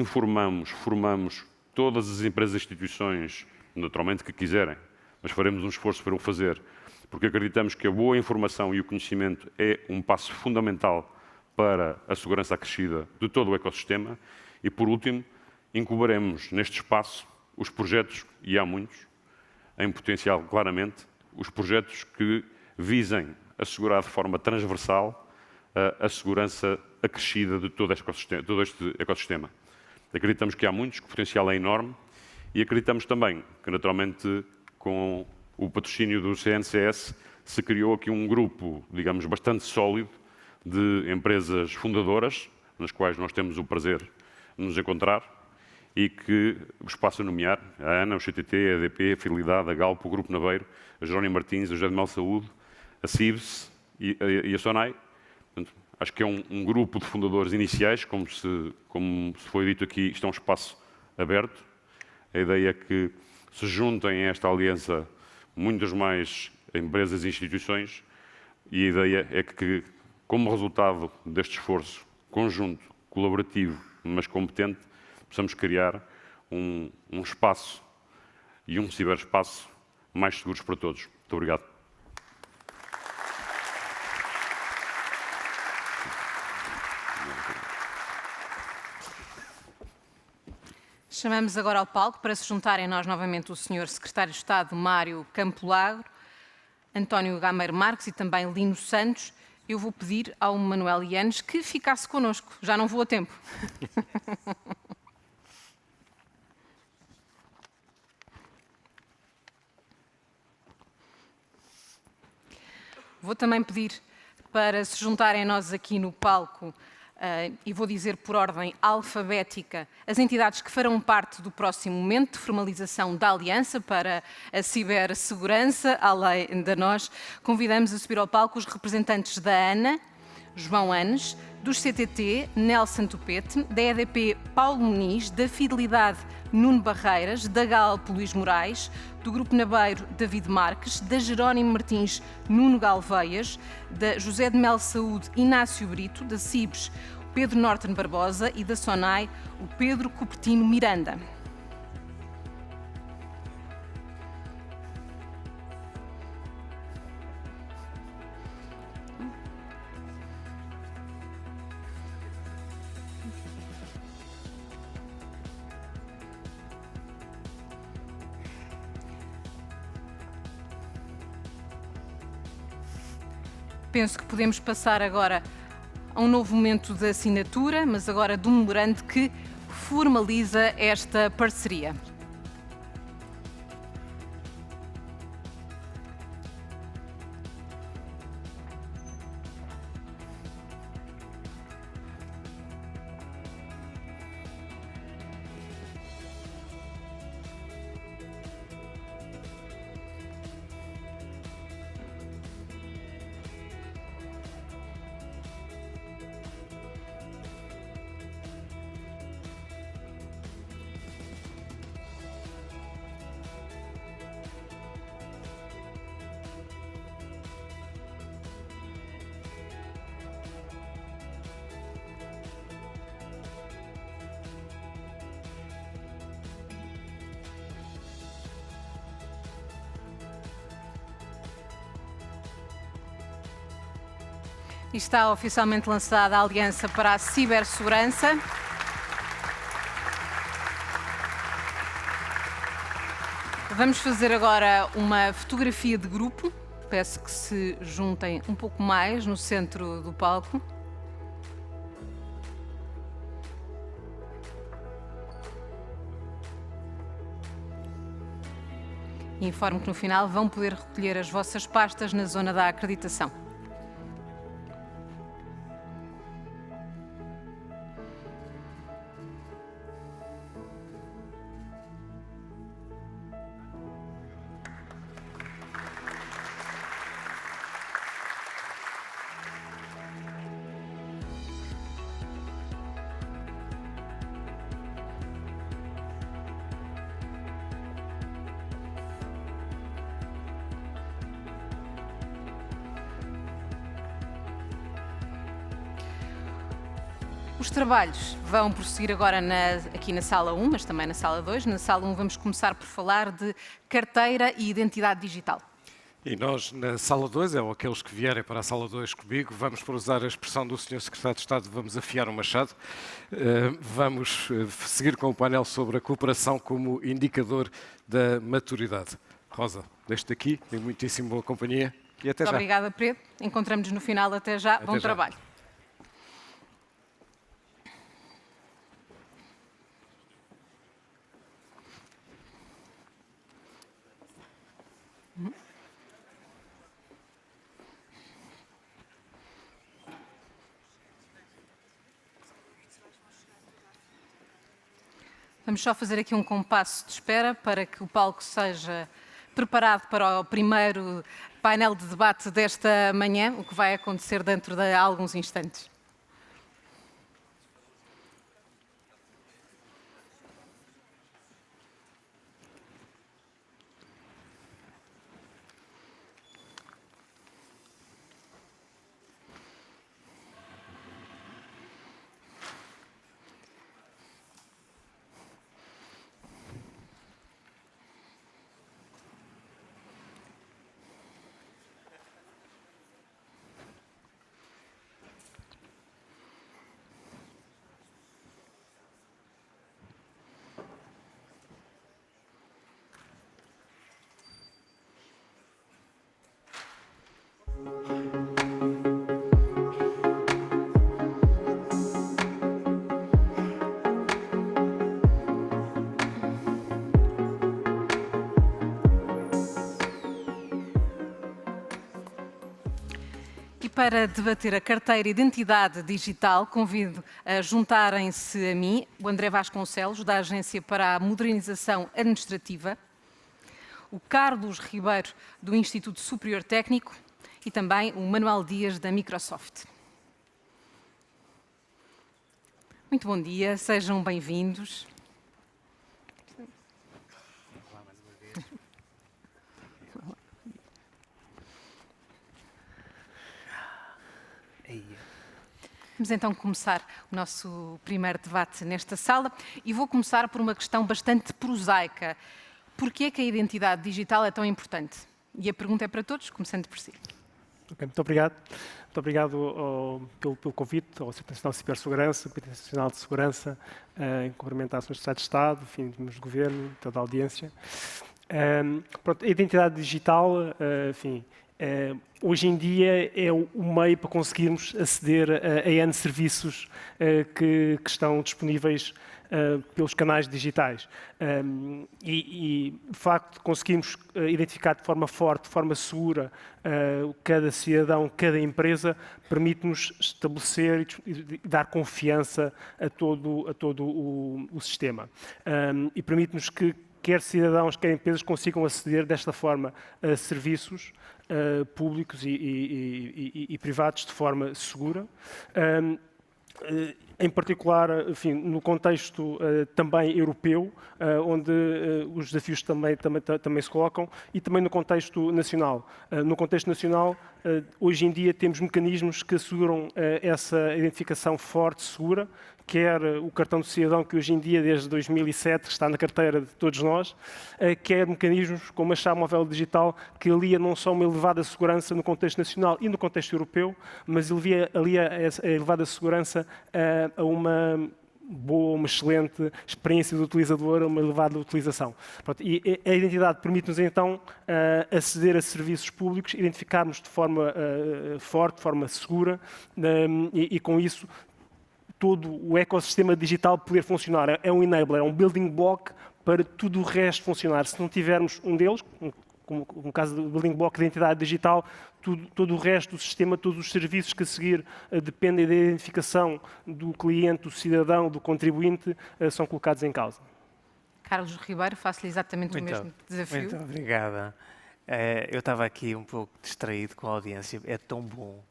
formamos todas as empresas e instituições, naturalmente que quiserem, mas faremos um esforço para o fazer, porque acreditamos que a boa informação e o conhecimento é um passo fundamental para a segurança acrescida de todo o ecossistema. E, por último, incubaremos neste espaço os projetos, e há muitos, em potencial claramente, os projetos que visem assegurar de forma transversal a segurança acrescida de todo este ecossistema. Acreditamos que há muitos, que o potencial é enorme, e acreditamos também que, naturalmente, com o patrocínio do CNCS, se criou aqui um grupo, digamos, bastante sólido de empresas fundadoras, nas quais nós temos o prazer de nos encontrar, e que vos passo a nomear: a ANA, o CTT, a EDP, a Fidelidade, a Galp, o Grupo Naveiro, a Jerónimo Martins, a José de Mel Saúde, a CIBS e a SONAI. Portanto, acho que é um grupo de fundadores iniciais, como se foi dito aqui, isto é um espaço aberto. A ideia é que se juntem a esta aliança muitas mais empresas e instituições, e a ideia é que, como resultado deste esforço conjunto, colaborativo, mas competente, possamos criar um espaço e um ciberespaço mais seguros para todos. Muito obrigado. Chamamos agora ao palco para se juntarem a nós novamente o Sr. Secretário de Estado Mário Campo Largo, António Gameiro Marques e também Lino Santos. Eu vou pedir ao Manuel Yanes que ficasse connosco. Já não vou a tempo. Vou também pedir para se juntarem a nós aqui no palco, e vou dizer por ordem alfabética, as entidades que farão parte do próximo momento de formalização da Aliança para a Cibersegurança, além de nós. Convidamos a subir ao palco os representantes da ANA, João Anes, dos CTT, Nelson Tupete, da EDP, Paulo Muniz, da Fidelidade, Nuno Barreiras, da Galp, Luís Moraes, do Grupo Nabeiro, David Marques, da Jerónimo Martins, Nuno Galveias, da José de Mel Saúde, Inácio Brito, da CIBS, Pedro Norton Barbosa e da SONAI, o Pedro Cupertino Miranda. Penso que podemos passar agora a um novo momento de assinatura, mas agora de um memorando que formaliza esta parceria. E está oficialmente lançada a Aliança para a Cibersegurança. Vamos fazer agora uma fotografia de grupo. Peço que se juntem um pouco mais no centro do palco. E informo que no final vão poder recolher as vossas pastas na zona da acreditação. Os trabalhos vão prosseguir agora aqui na sala 1, mas também na sala 2. Na sala 1 vamos começar por falar de carteira e identidade digital. E nós, na sala 2, ou aqueles que vierem para a sala 2 comigo, vamos, por usar a expressão do Sr. Secretário de Estado, vamos afiar o machado. Vamos seguir com o painel sobre a cooperação como indicador da maturidade. Rosa, deixo-te aqui, tenho muitíssimo boa companhia e até já. Obrigada, Pedro. Encontramos-nos no final. Até já. Bom trabalho. Vamos só fazer aqui um compasso de espera para que o palco seja preparado para o primeiro painel de debate desta manhã, o que vai acontecer dentro de alguns instantes. Para debater a carteira e identidade digital, convido a juntarem-se a mim o André Vasconcelos, da Agência para a Modernização Administrativa, o Carlos Ribeiro, do Instituto Superior Técnico, e também o Manuel Dias, da Microsoft. Muito bom dia, sejam bem-vindos. Vamos então começar o nosso primeiro debate nesta sala e vou começar por uma questão bastante prosaica. Porquê é que a identidade digital é tão importante? E a pergunta é para todos, começando por si. Okay, muito obrigado. Muito obrigado pelo convite ao Centro Nacional de Cibersegurança, ao Comitê Nacional de Segurança, em cumprimento à Sra. Secretária de Estado, enfim, membros do Governo, toda a audiência. Pronto, a identidade digital, enfim, hoje em dia é o meio para conseguirmos aceder a N serviços que estão disponíveis pelos canais digitais. De facto, conseguimos identificar de forma forte, de forma segura, cada cidadão, cada empresa, permite-nos estabelecer e dar confiança a todo o sistema. E permite-nos que quer cidadãos, quer empresas consigam aceder desta forma a serviços públicos e privados de forma segura. Em particular, enfim, no contexto também europeu, onde os desafios também se colocam, e também no contexto nacional. No contexto nacional, hoje em dia temos mecanismos que asseguram essa identificação forte, segura, quer o cartão de cidadão, que hoje em dia, desde 2007, está na carteira de todos nós, quer mecanismos como a chave móvel digital, que alia não só uma elevada segurança no contexto nacional e no contexto europeu, mas alia a elevada segurança a uma boa, uma excelente experiência do utilizador, uma elevada utilização. Pronto, e a identidade permite-nos, então, aceder a serviços públicos, identificarmos de forma forte, de forma segura, e com isso todo o ecossistema digital poder funcionar. É um enabler, é um building block para tudo o resto funcionar. Se não tivermos um deles, como no caso do building block de identidade digital, todo o resto do sistema, todos os serviços que a seguir dependem da identificação do cliente, do cidadão, do contribuinte, são colocados em causa. Carlos Ribeiro, faço-lhe exatamente o mesmo desafio. Muito obrigada. Eu estava aqui um pouco distraído com a audiência. É tão bom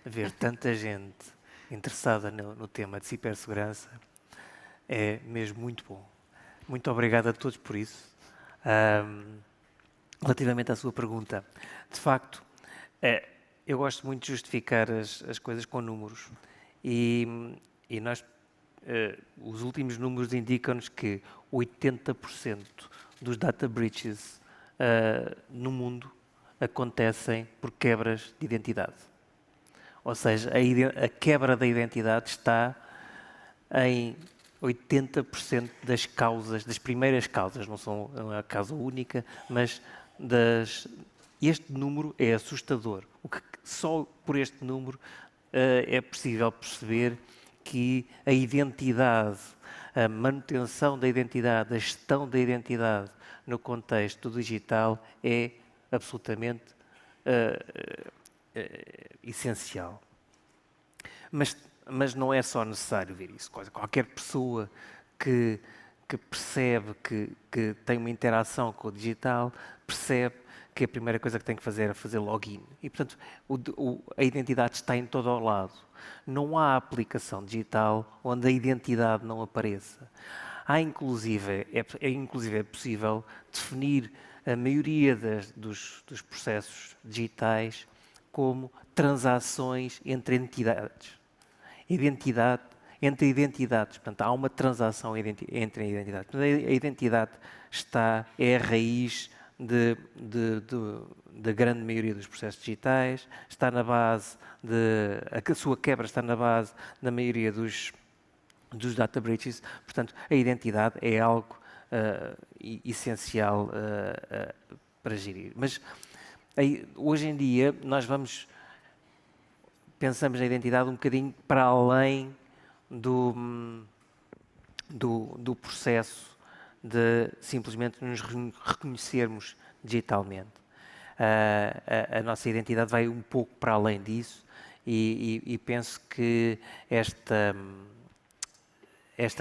ver tanta gente interessada no tema de cibersegurança. É mesmo muito bom. Muito obrigado a todos por isso. Relativamente à sua pergunta, de facto, eu gosto muito de justificar as coisas com números. E nós, os últimos números indicam-nos que 80% dos data breaches no mundo acontecem por quebras de identidade. Ou seja, a quebra da identidade está em 80% das causas, das primeiras causas, não é a causa única, mas este número é assustador. O que só por este número é possível perceber que a identidade, a manutenção da identidade, a gestão da identidade no contexto digital é absolutamente essencial. Mas não é só necessário ver isso. Qualquer pessoa que percebe que tem uma interação com o digital, percebe que a primeira coisa que tem que fazer é fazer login. E, portanto, a identidade está em todo o lado. Não há aplicação digital onde a identidade não apareça. Inclusive é possível definir a maioria dos processos digitais como transações entre entidades. Entre identidades. Portanto, há uma transação entre identidades. A identidade é a raiz da grande maioria dos processos digitais, está na base a sua quebra está na base da maioria dos data breaches. Portanto, a identidade é algo essencial para gerir. Mas hoje em dia nós pensamos na identidade um bocadinho para além do processo de simplesmente nos reconhecermos digitalmente. A nossa identidade vai um pouco para além disso e penso que esta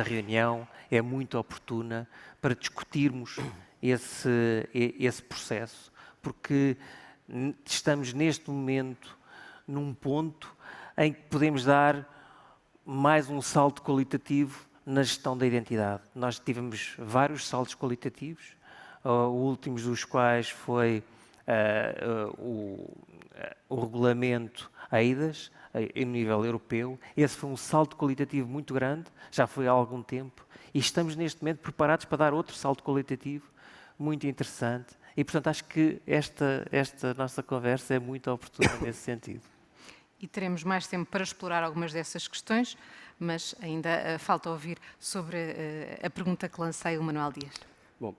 reunião é muito oportuna para discutirmos esse processo, porque estamos neste momento num ponto em que podemos dar mais um salto qualitativo na gestão da identidade. Nós tivemos vários saltos qualitativos, últimos dos quais foi o regulamento eIDAS, em nível europeu. Esse foi um salto qualitativo muito grande, já foi há algum tempo, e estamos neste momento preparados para dar outro salto qualitativo muito interessante. E, portanto, acho que esta nossa conversa é muito oportuna nesse sentido. E teremos mais tempo para explorar algumas dessas questões, mas ainda falta ouvir sobre a pergunta que lancei ao Manuel Dias.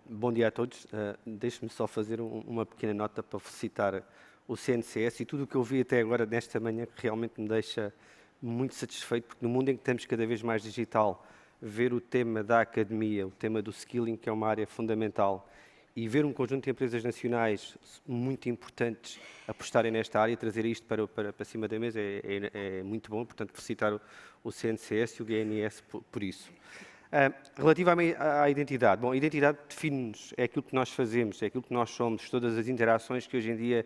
Bom dia a todos. Deixe-me só fazer uma pequena nota para felicitar o CNCS e tudo o que eu vi até agora nesta manhã, que realmente me deixa muito satisfeito, porque no mundo em que estamos cada vez mais digital, ver o tema da academia, o tema do skilling, que é uma área fundamental, e ver um conjunto de empresas nacionais muito importantes apostarem nesta área e trazer isto para cima da mesa é muito bom. Portanto, felicitar o CNCS e o GNS por isso. Relativamente à identidade. Bom, a identidade define-nos, é aquilo que nós fazemos, é aquilo que nós somos, todas as interações que hoje em dia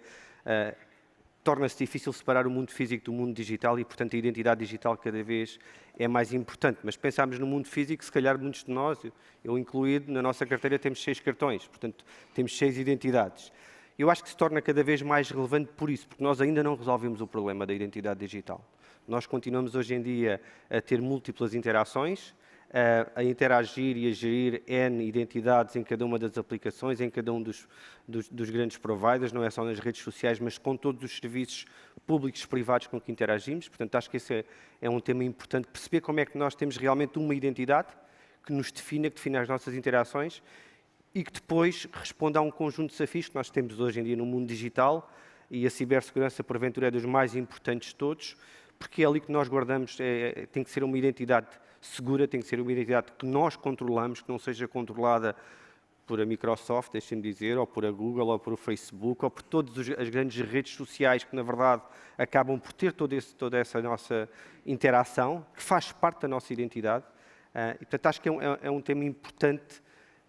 torna-se difícil separar o mundo físico do mundo digital e, portanto, a identidade digital cada vez é mais importante. Mas pensarmos no mundo físico, se calhar muitos de nós, eu incluído, na nossa carteira temos 6 cartões, portanto, temos 6 identidades. Eu acho que se torna cada vez mais relevante por isso, porque nós ainda não resolvemos o problema da identidade digital. Nós continuamos hoje em dia a ter múltiplas interações, a interagir e a gerir N identidades em cada uma das aplicações, em cada um dos grandes providers, não é só nas redes sociais, mas com todos os serviços públicos e privados com que interagimos. Portanto, acho que esse é um tema importante, perceber como é que nós temos realmente uma identidade que nos define, que define as nossas interações e que depois responda a um conjunto de desafios que nós temos hoje em dia no mundo digital, e a cibersegurança, porventura, é dos mais importantes de todos, porque é ali que nós guardamos, tem que ser uma identidade segura, tem que ser uma identidade que nós controlamos, que não seja controlada por a Microsoft, deixem-me dizer, ou por a Google, ou por o Facebook, ou por todas as grandes redes sociais que, na verdade, acabam por ter toda essa nossa interação, que faz parte da nossa identidade. E, portanto, acho que é um tema importante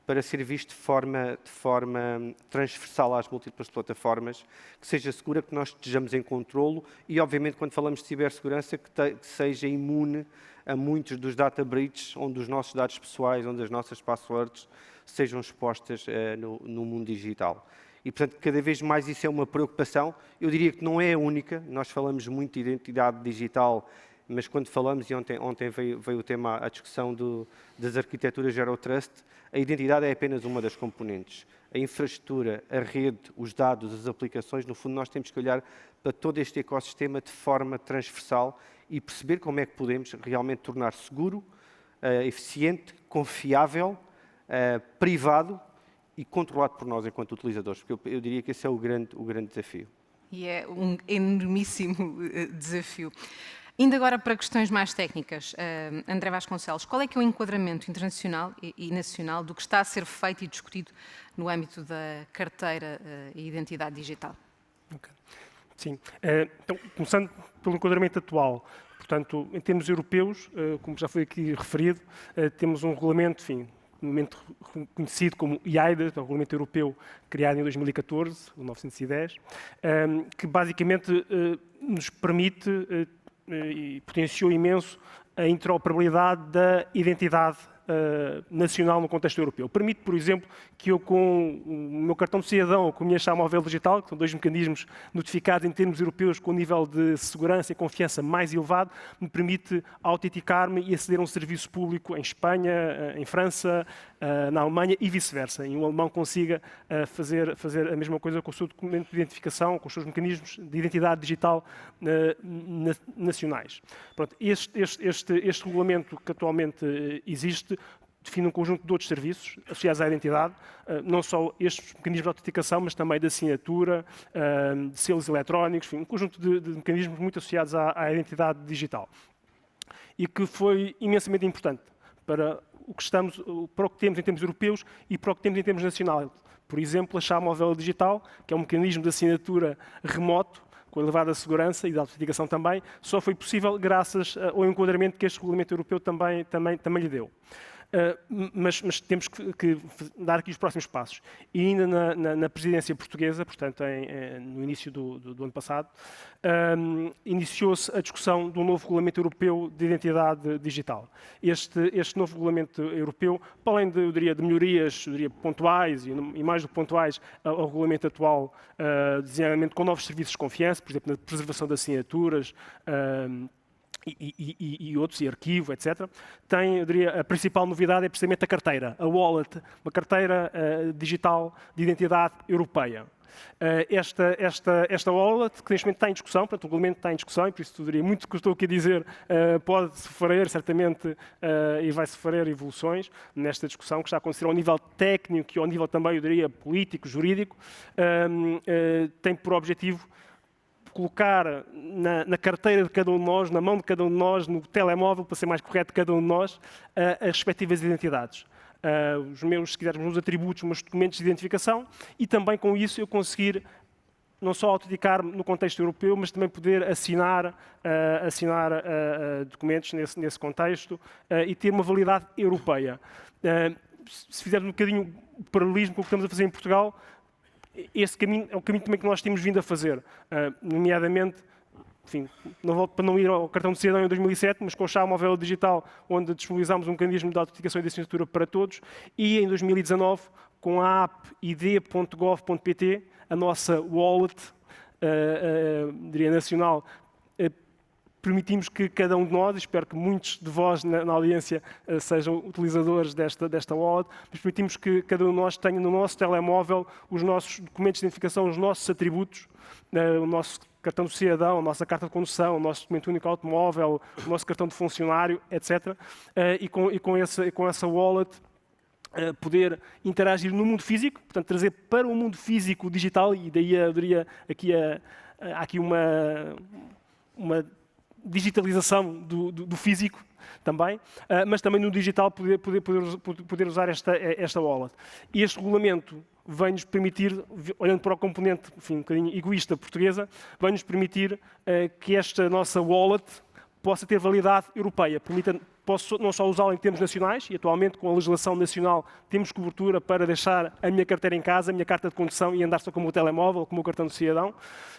para ser visto de forma transversal às múltiplas plataformas, que seja segura, que nós estejamos em controlo e, obviamente, quando falamos de cibersegurança, que seja imune a muitos dos data breaches, onde os nossos dados pessoais, onde as nossas passwords sejam expostas no mundo digital. E, portanto, cada vez mais isso é uma preocupação. Eu diria que não é a única. Nós falamos muito de identidade digital, mas quando falamos, e ontem veio o tema, a discussão das arquiteturas Zero Trust, a identidade é apenas uma das componentes. A infraestrutura, a rede, os dados, as aplicações, no fundo nós temos que olhar para todo este ecossistema de forma transversal e perceber como é que podemos realmente tornar seguro, eficiente, confiável, privado e controlado por nós enquanto utilizadores, porque eu diria que esse é o grande desafio. E é um enormíssimo desafio. Indo agora para questões mais técnicas, André Vasconcelos, qual é que é o enquadramento internacional e nacional do que está a ser feito e discutido no âmbito da carteira e identidade digital? Okay. Sim. Então, começando pelo enquadramento atual, portanto, em termos europeus, como já foi aqui referido, temos um regulamento, enfim, um momento conhecido como eIDAS, o Regulamento Europeu criado em 2014, o 910, que basicamente nos permite e potenciou imenso a interoperabilidade da identidade nacional no contexto europeu. Permite, por exemplo, que eu com o meu cartão de cidadão ou com a minha chave móvel digital, que são 2 mecanismos notificados em termos europeus com um nível de segurança e confiança mais elevado, me permite autenticar-me e aceder a um serviço público em Espanha, em França, na Alemanha e vice-versa. E um alemão consiga fazer a mesma coisa com o seu documento de identificação, com os seus mecanismos de identidade digital nacionais. Pronto, este regulamento que atualmente existe define um conjunto de outros serviços associados à identidade, não só estes mecanismos de autenticação, mas também de assinatura, de selos eletrónicos, enfim, um conjunto de mecanismos muito associados à identidade digital. E que foi imensamente importante para o que temos em termos europeus e para o que temos em termos nacionais. Por exemplo, a chave móvel digital, que é um mecanismo de assinatura remoto, com elevada segurança e de autenticação também, só foi possível graças ao enquadramento que este regulamento europeu também lhe deu. Mas temos que dar aqui os próximos passos. E ainda na presidência portuguesa, portanto, no início do ano passado, iniciou-se a discussão do novo regulamento europeu de identidade digital. Este novo regulamento europeu, para além de, eu diria, de melhorias, eu diria, pontuais e mais do que pontuais ao regulamento atual, designadamente com novos serviços de confiança, por exemplo, na preservação de assinaturas, e outros, e arquivo, etc. Tem, eu diria, a principal novidade é precisamente a carteira, a wallet, uma carteira digital de identidade europeia. Esta wallet, que neste momento está em discussão, portanto, o regulamento está em discussão, e por isso, eu diria, muito que estou aqui a dizer pode sofrer, certamente, e vai sofrer evoluções nesta discussão, que está a acontecer ao nível técnico e ao nível também, eu diria, político, jurídico, tem por objetivo colocar na carteira de cada um de nós, na mão de cada um de nós, no telemóvel, para ser mais correto, de cada um de nós, as respectivas identidades. Os meus, se quisermos, os atributos, os meus documentos de identificação, e também com isso eu conseguir não só autenticar-me no contexto europeu, mas também poder assinar documentos nesse contexto e ter uma validade europeia. Se fizermos um bocadinho o paralelismo com o que estamos a fazer em Portugal, esse caminho é o caminho também que nós temos vindo a fazer, nomeadamente, enfim, não volto para não ir ao cartão de cidadão em 2007, mas com a chave móvel digital, onde disponibilizámos um mecanismo de autenticação e de assinatura para todos, e em 2019, com a app id.gov.pt, a nossa wallet, diria nacional, permitimos que cada um de nós, e espero que muitos de vós na audiência sejam utilizadores desta wallet, mas permitimos que cada um de nós tenha no nosso telemóvel os nossos documentos de identificação, os nossos atributos, o nosso cartão de cidadão, a nossa carta de condução, o nosso documento único automóvel, o nosso cartão de funcionário, etc. E com essa wallet poder interagir no mundo físico, portanto trazer para o mundo físico o digital, e daí eu diria há aqui uma digitalização do físico também, mas também no digital poder usar esta wallet. E este regulamento vem-nos permitir, olhando para o componente, enfim, um bocadinho egoísta portuguesa, vem-nos permitir que esta nossa wallet possa ter validade europeia, posso não só usá-la em termos nacionais, e atualmente com a legislação nacional temos cobertura para deixar a minha carteira em casa, a minha carta de condução e andar só com o meu telemóvel, com o meu cartão de cidadão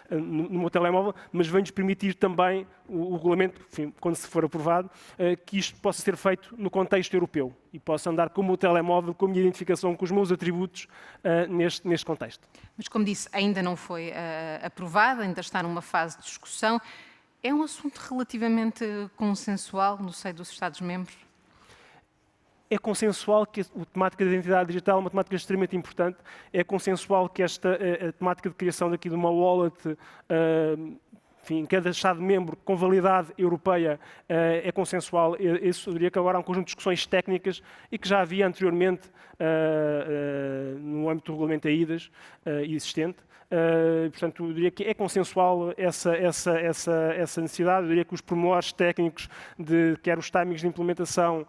no meu telemóvel, mas vem-nos permitir também o regulamento, enfim, quando se for aprovado, que isto possa ser feito no contexto europeu e possa andar com o meu telemóvel, com a minha identificação, com os meus atributos neste contexto. Mas, como disse, ainda não foi aprovado, ainda está numa fase de discussão. É um assunto relativamente consensual no seio dos Estados-membros? É consensual que a temática da identidade digital é uma temática extremamente importante. É consensual que a temática de criação daqui de uma wallet, enfim, cada Estado-membro com validade europeia é consensual. Isso eu diria que agora há um conjunto de discussões técnicas e que já havia anteriormente no âmbito do regulamento AIDAS existente. Portanto, eu diria que é consensual essa necessidade. Eu diria que os pormenores técnicos, quer os timings de implementação,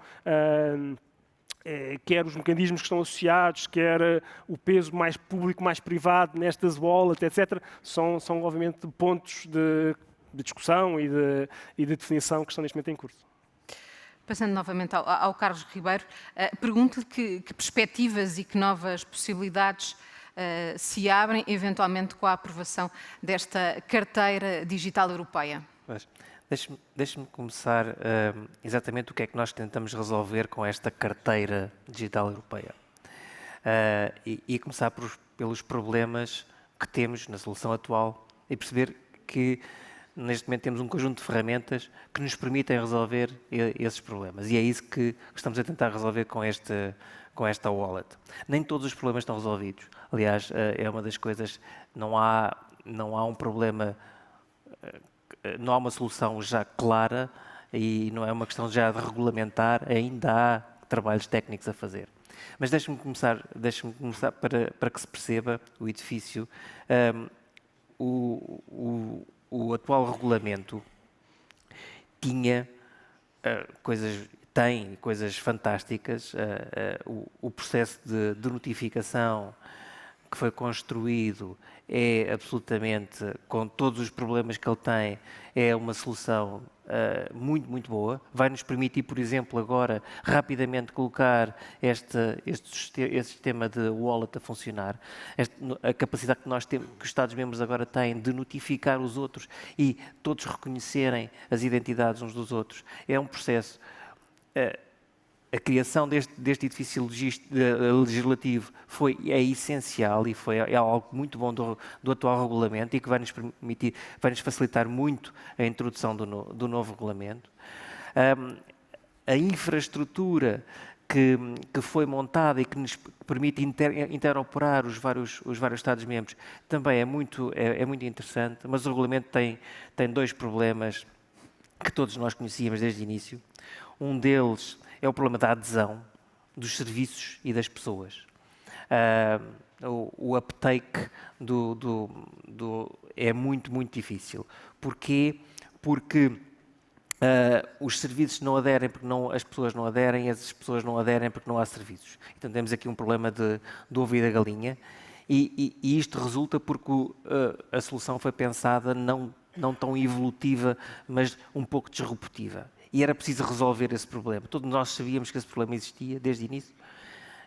quer os mecanismos que estão associados, quer o peso mais público, mais privado nestas wallets, etc., são obviamente pontos de discussão e de definição que estão neste momento em curso. Passando novamente ao Carlos Ribeiro, pergunto-lhe que perspectivas e que novas possibilidades se abrem, eventualmente, com a aprovação desta carteira digital europeia. Deixe-me começar exatamente o que é que nós tentamos resolver com esta carteira digital europeia. E começar pelos problemas que temos na solução atual e perceber que neste momento temos um conjunto de ferramentas que nos permitem resolver esses problemas. E é isso que estamos a tentar resolver com esta wallet. Nem todos os problemas estão resolvidos. Aliás, é uma das coisas, não há um problema, não há uma solução já clara e não é uma questão já de regulamentar, ainda há trabalhos técnicos a fazer. Mas deixe-me começar para que se perceba o edifício. O atual regulamento tinha tem coisas fantásticas. O processo de notificação que foi construído é absolutamente, com todos os problemas que ele tem, é uma solução muito, muito boa. Vai nos permitir, por exemplo, agora, rapidamente colocar este sistema de wallet a funcionar. A capacidade que nós temos, que os Estados-membros agora têm de notificar os outros e todos reconhecerem as identidades uns dos outros. É um processo... A criação deste edifício legislativo é essencial e é algo muito bom do atual regulamento e que vai nos facilitar muito a introdução do novo regulamento. A infraestrutura que foi montada e que nos permite interoperar os vários Estados-membros também é muito interessante, mas o regulamento tem dois problemas que todos nós conhecíamos desde o início. Um deles é o problema da adesão dos serviços e das pessoas. O uptake é muito, muito difícil. Porquê? Porque os serviços não aderem porque as pessoas não aderem, as pessoas não aderem porque não há serviços. Então temos aqui um problema do ovo e da galinha e isto resulta porque a solução foi pensada não tão evolutiva, mas um pouco disruptiva. E era preciso resolver esse problema. Todos nós sabíamos que esse problema existia desde o início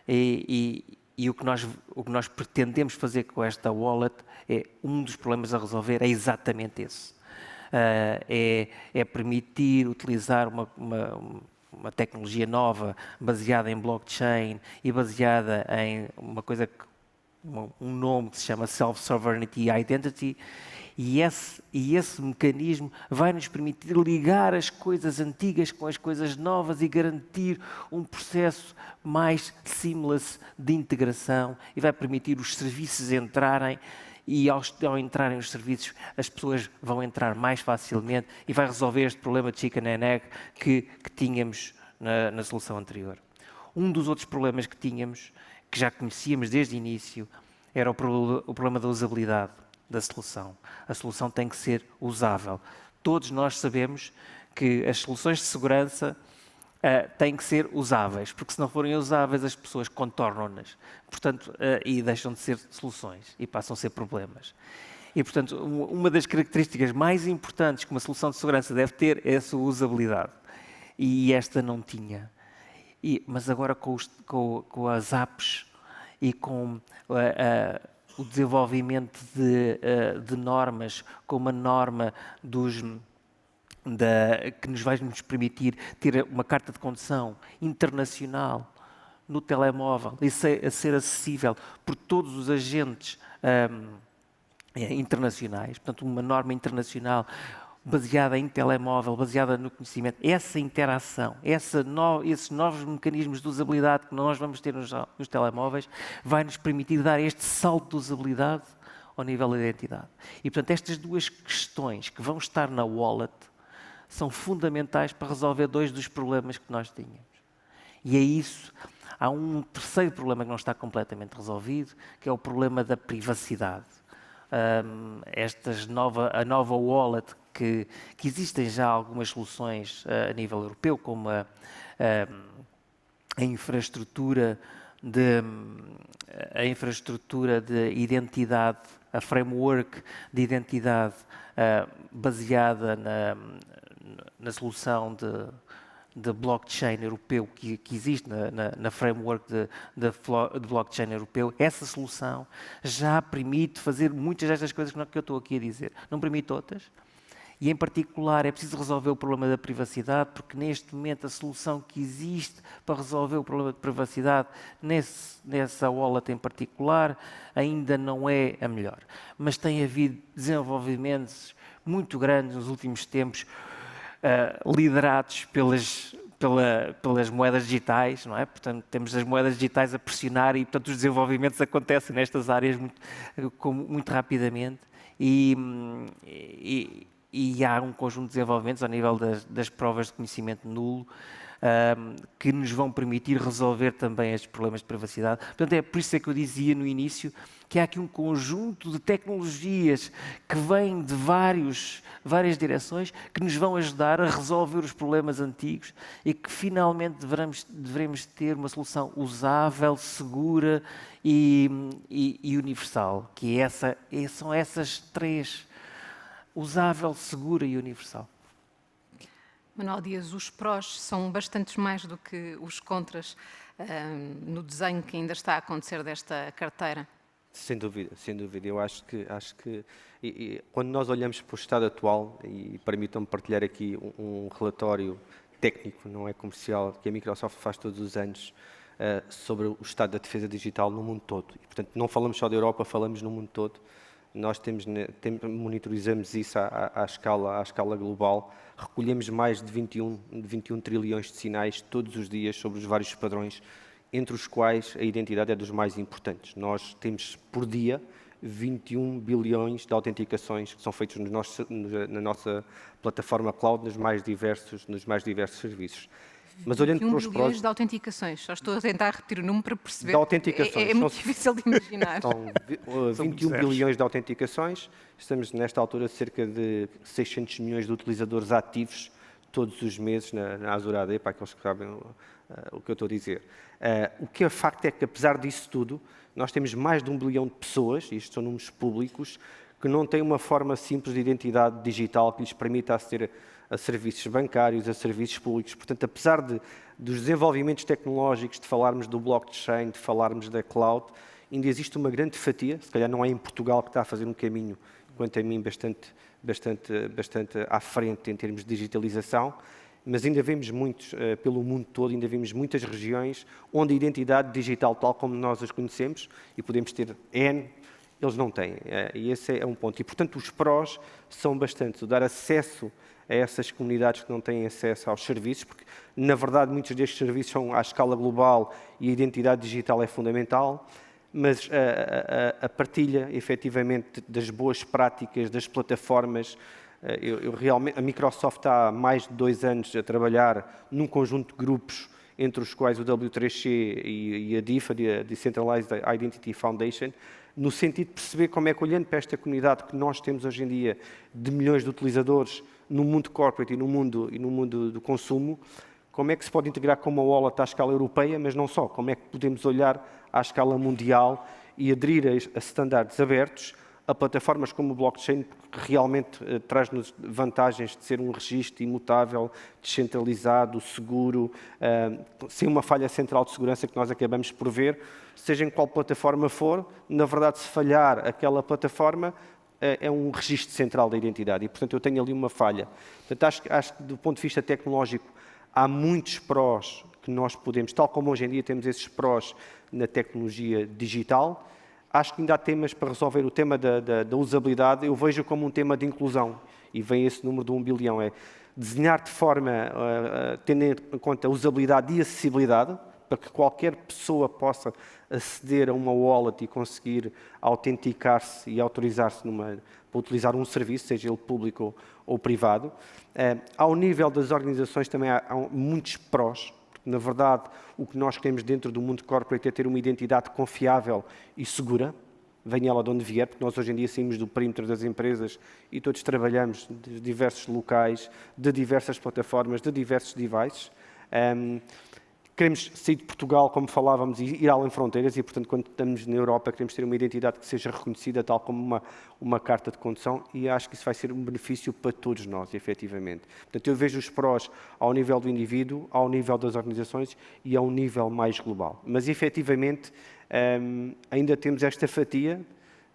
e o que nós pretendemos fazer com esta wallet um dos problemas a resolver é exatamente esse. É permitir utilizar uma tecnologia nova baseada em blockchain e baseada em um nome que se chama Self-Sovereignty Identity. E esse mecanismo vai nos permitir ligar as coisas antigas com as coisas novas e garantir um processo mais seamless de integração e vai permitir os serviços entrarem e ao entrarem os serviços as pessoas vão entrar mais facilmente e vai resolver este problema de chicken and egg que tínhamos na solução anterior. Um dos outros problemas que tínhamos, que já conhecíamos desde o início, era o problema da usabilidade da solução. A solução tem que ser usável. Todos nós sabemos que as soluções de segurança têm que ser usáveis, porque se não forem usáveis as pessoas contornam-nas, portanto, e deixam de ser soluções e passam a ser problemas. E, portanto, uma das características mais importantes que uma solução de segurança deve ter é a sua usabilidade. E esta não tinha. Mas agora com as apps e com o desenvolvimento de normas, como a norma que nos vai nos permitir ter uma carta de condução internacional no telemóvel e a ser acessível por todos os agentes internacionais, portanto uma norma internacional baseada em telemóvel, baseada no conhecimento, essa interação, esses novos mecanismos de usabilidade que nós vamos ter nos telemóveis, vai nos permitir dar este salto de usabilidade ao nível da identidade. E, portanto, estas duas questões que vão estar na wallet são fundamentais para resolver dois dos problemas que nós tínhamos. E é isso. Há um terceiro problema que não está completamente resolvido, que é o problema da privacidade. A nova wallet, que existem já algumas soluções a nível europeu, como a infraestrutura de identidade, a framework de identidade baseada na solução de blockchain europeu que existe na framework de blockchain europeu. Essa solução já permite fazer muitas destas coisas que eu estou aqui a dizer. Não permite outras. E, em particular, é preciso resolver o problema da privacidade, porque, neste momento, a solução que existe para resolver o problema de privacidade nessa wallet em particular ainda não é a melhor. Mas tem havido desenvolvimentos muito grandes nos últimos tempos, liderados pelas moedas digitais, não é? Portanto, temos as moedas digitais a pressionar e, portanto, os desenvolvimentos acontecem nestas áreas muito rapidamente e há um conjunto de desenvolvimentos ao nível das provas de conhecimento nulo que nos vão permitir resolver também estes problemas de privacidade. Portanto, é por isso que eu dizia no início que há aqui um conjunto de tecnologias que vêm de várias direções que nos vão ajudar a resolver os problemas antigos e que finalmente devemos ter uma solução usável, segura e universal, que são essas três: usável, segura e universal. Manuel Dias, os prós são bastantes mais do que os contras no desenho que ainda está a acontecer desta carteira. Sem dúvida, sem dúvida. Eu acho que quando nós olhamos para o estado atual, e permitam-me partilhar aqui um relatório técnico, não é comercial, que a Microsoft faz todos os anos sobre o estado da defesa digital no mundo todo. E, portanto, não falamos só da Europa, falamos no mundo todo. Nós monitorizamos isso à escala global, recolhemos mais de 21 trilhões de sinais todos os dias sobre os vários padrões, entre os quais a identidade é dos mais importantes. Nós temos por dia 21 bilhões de autenticações que são feitas na nossa plataforma cloud, nos mais diversos serviços. Mas olhando para os bilhões de autenticações, só estou a tentar repetir o número para perceber. De autenticações. É muito difícil de imaginar. São 21 bilhões de autenticações, estamos nesta altura cerca de 600 milhões de utilizadores ativos todos os meses na Azure AD, para aqueles que sabem o que eu estou a dizer. O que é facto é que, apesar disso tudo, nós temos mais de 1 bilhão de pessoas, e isto são números públicos, que não têm uma forma simples de identidade digital que lhes permita aceder a serviços bancários, a serviços públicos. Portanto, apesar dos desenvolvimentos tecnológicos, de falarmos do blockchain, de falarmos da cloud, ainda existe uma grande fatia, se calhar não é em Portugal que está a fazer um caminho, quanto a mim, bastante à frente em termos de digitalização, mas ainda vemos muitos, pelo mundo todo, ainda vemos muitas regiões onde a identidade digital, tal como nós as conhecemos, e podemos ter N, eles não têm. E esse é um ponto. E, portanto, os prós são bastante. Dar acesso a essas comunidades que não têm acesso aos serviços, porque, na verdade, muitos destes serviços são à escala global e a identidade digital é fundamental, mas a partilha, efetivamente, das boas práticas, das plataformas. Realmente, a Microsoft está há mais de 2 anos a trabalhar num conjunto de grupos, entre os quais o W3C e a DIF, a Decentralized Identity Foundation, no sentido de perceber como é que, olhando para esta comunidade que nós temos hoje em dia, de milhões de utilizadores no mundo corporate e no mundo do consumo, como é que se pode integrar com uma wallet à escala europeia, mas não só, como é que podemos olhar à escala mundial e aderir a estándares abertos, a plataformas como o blockchain, que realmente traz-nos vantagens de ser um registro imutável, descentralizado, seguro, sem uma falha central de segurança que nós acabamos por ver, seja em qual plataforma for. Na verdade, se falhar aquela plataforma, é um registro central da identidade e, portanto, eu tenho ali uma falha. Portanto, acho que do ponto de vista tecnológico, há muitos prós que nós podemos, tal como hoje em dia temos esses prós na tecnologia digital. Acho que ainda há temas para resolver. O tema da usabilidade eu vejo como um tema de inclusão, e vem esse número de 1 bilhão. É desenhar de forma, tendo em conta a usabilidade e acessibilidade, para que qualquer pessoa possa aceder a uma wallet e conseguir autenticar-se e autorizar-se para utilizar um serviço, seja ele público ou privado. Ao nível das organizações também há muitos prós. Na verdade, o que nós queremos dentro do mundo corporate é ter uma identidade confiável e segura, venha ela de onde vier, porque nós hoje em dia saímos do perímetro das empresas e todos trabalhamos de diversos locais, de diversas plataformas, de diversos devices. Queremos sair de Portugal, como falávamos, e ir além fronteiras e, portanto, quando estamos na Europa, queremos ter uma identidade que seja reconhecida, tal como uma carta de condução, e acho que isso vai ser um benefício para todos nós, efetivamente. Portanto, eu vejo os prós ao nível do indivíduo, ao nível das organizações e ao nível mais global. Mas, efetivamente, ainda temos esta fatia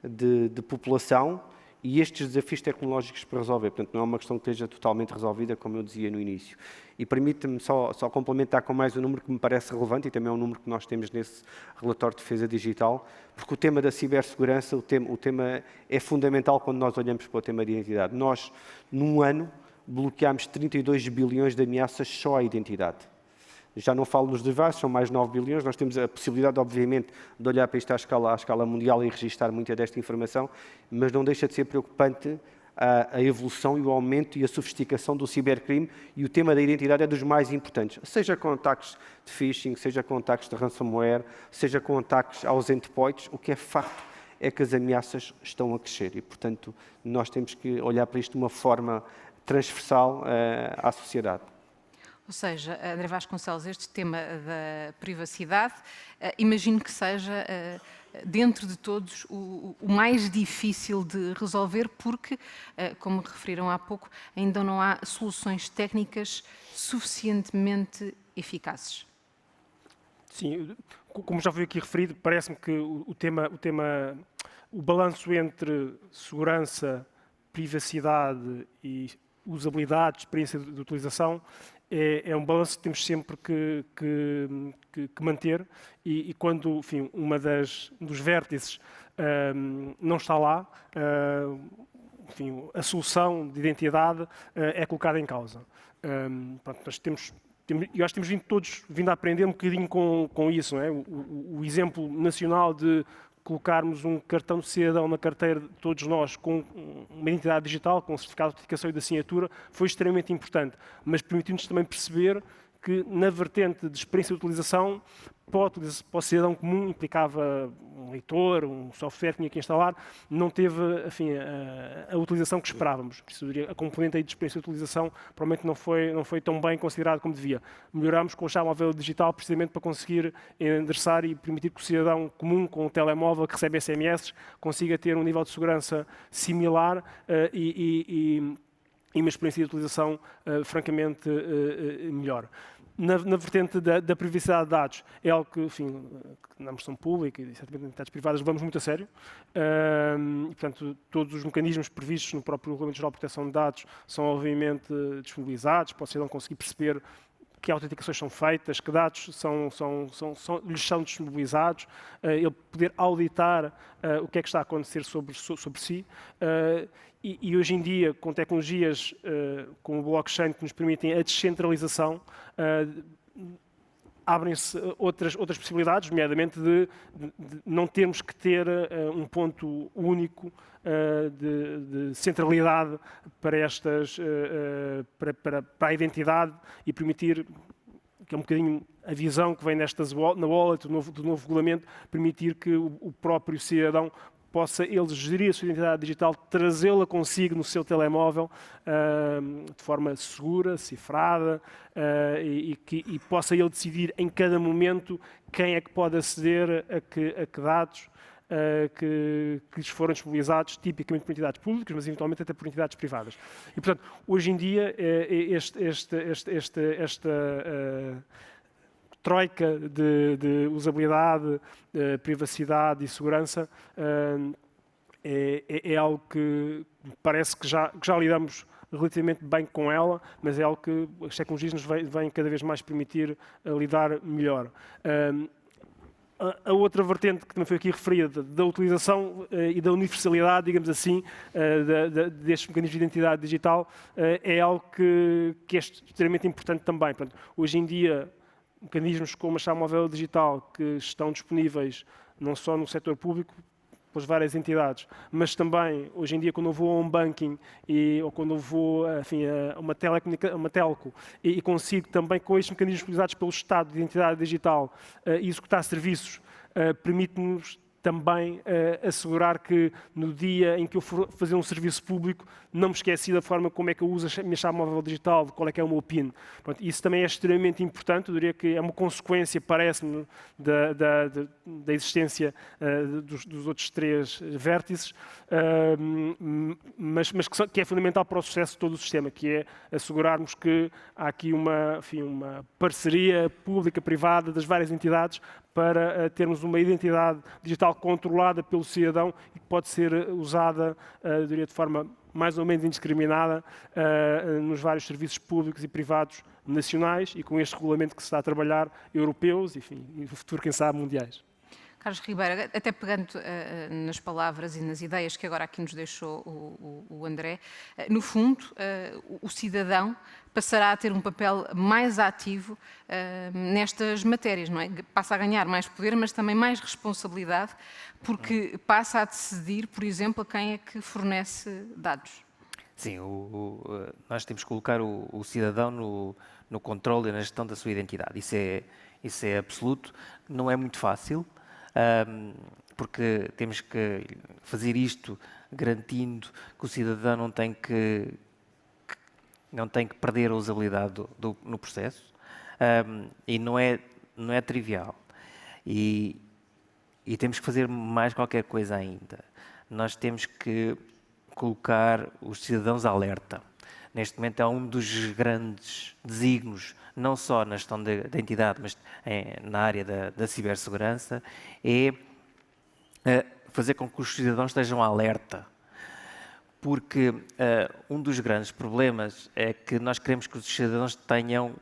de população e estes desafios tecnológicos para resolver. Portanto, não é uma questão que esteja totalmente resolvida, como eu dizia no início. E permita-me só complementar com mais um número que me parece relevante, e também é um número que nós temos nesse relatório de defesa digital, porque o tema da cibersegurança, o tema é fundamental quando nós olhamos para o tema de identidade. Nós, num ano, bloqueámos 32 bilhões de ameaças só à identidade. Já não falo nos devices, são mais 9 bilhões. Nós temos a possibilidade, obviamente, de olhar para isto à escala mundial e registrar muita desta informação, mas não deixa de ser preocupante a evolução e o aumento e a sofisticação do cibercrime, e o tema da identidade é dos mais importantes, seja com ataques de phishing, seja com ataques de ransomware, seja com ataques aos endpoints. O que é facto é que as ameaças estão a crescer e, portanto, nós temos que olhar para isto de uma forma transversal à sociedade. Ou seja, André Vasconcelos, este tema da privacidade, imagino que seja, dentro de todos, o mais difícil de resolver, porque, como referiram há pouco, ainda não há soluções técnicas suficientemente eficazes. Sim, como já foi aqui referido, parece-me que o balanço entre segurança, privacidade e usabilidade, experiência de utilização, é um balanço que temos sempre que manter, e quando, enfim, dos vértices não está lá, enfim, a solução de identidade é colocada em causa. Pronto, eu acho que temos todos vindo a aprender um bocadinho com isso, não é? O exemplo nacional de colocarmos um cartão de cidadão na carteira de todos nós com uma identidade digital, com um certificado de autenticação e de assinatura, foi extremamente importante, mas permitiu-nos também perceber que na vertente de experiência de utilização, para o cidadão comum, implicava um leitor, um software que tinha que instalar, não teve, enfim, a utilização que esperávamos. Por isso, eu diria, a componente aí de experiência de utilização provavelmente não foi tão bem considerada como devia. Melhorámos com a chave móvel digital precisamente para conseguir endereçar e permitir que o cidadão comum com um telemóvel que recebe SMS consiga ter um nível de segurança similar e uma experiência de utilização francamente melhor. Na vertente da privacidade de dados, é algo que, enfim, na administração pública e certamente em entidades privadas levamos muito a sério. E, portanto, todos os mecanismos previstos no próprio Regulamento Geral de Proteção de Dados são, obviamente, disponibilizados para o cidadão conseguir perceber que autenticações são feitas, que dados lhes são disponibilizados, ele poder auditar o que é que está a acontecer sobre si. E hoje em dia, com tecnologias como o blockchain que nos permitem a descentralização, abrem-se outras possibilidades, nomeadamente de não termos que ter um ponto único de centralidade para para a identidade e permitir, que é um bocadinho a visão que vem na wallet do novo regulamento, permitir que o próprio cidadão possa ele gerir a sua identidade digital, trazê-la consigo no seu telemóvel de forma segura, cifrada, e possa ele decidir em cada momento quem é que pode aceder a que dados que lhes foram disponibilizados, tipicamente por entidades públicas, mas eventualmente até por entidades privadas. E, portanto, hoje em dia, esta troika de usabilidade, privacidade e segurança é algo que parece que já lidamos relativamente bem com ela, mas é algo que as tecnologias nos vêm cada vez mais permitir lidar melhor. A outra vertente que também foi aqui referida, da utilização e da universalidade, digamos assim, destes mecanismos de identidade digital, é algo que é extremamente importante também. Portanto, hoje em dia, mecanismos como a chave móvel digital que estão disponíveis não só no setor público, pelas várias entidades, mas também, hoje em dia, quando eu vou a um banking ou quando eu vou, enfim, a uma telco e consigo também, com estes mecanismos utilizados pelo Estado de identidade digital, executar serviços, permite-nos também assegurar que no dia em que eu for fazer um serviço público não me esqueci da forma como é que eu uso a minha chave móvel digital, de qual é que é o meu PIN. Pronto, isso também é extremamente importante, eu diria que é uma consequência, parece-me, da existência dos outros três vértices, mas que é fundamental para o sucesso de todo o sistema, que é assegurarmos que há aqui uma parceria pública-privada das várias entidades para termos uma identidade digital controlada pelo cidadão e que pode ser usada, eu diria, de forma mais ou menos indiscriminada nos vários serviços públicos e privados nacionais e com este regulamento que se está a trabalhar, europeus, enfim, e no futuro, quem sabe, mundiais. Carlos Ribeiro, até pegando nas palavras e nas ideias que agora aqui nos deixou o André, no fundo, o cidadão passará a ter um papel mais ativo nestas matérias, não é? Passa a ganhar mais poder, mas também mais responsabilidade, porque passa a decidir, por exemplo, a quem é que fornece dados. Sim, nós temos que colocar o cidadão no controle e na gestão da sua identidade. Isso é absoluto. Não é muito fácil, porque temos que fazer isto garantindo que o cidadão não tem que perder a usabilidade no processo. E não é trivial. E temos que fazer mais qualquer coisa ainda. Nós temos que colocar os cidadãos alerta. Neste momento é um dos grandes desígnios, não só na gestão da identidade, mas na área da cibersegurança, é fazer com que os cidadãos estejam alerta. Porque um dos grandes problemas é que nós queremos que os cidadãos tenham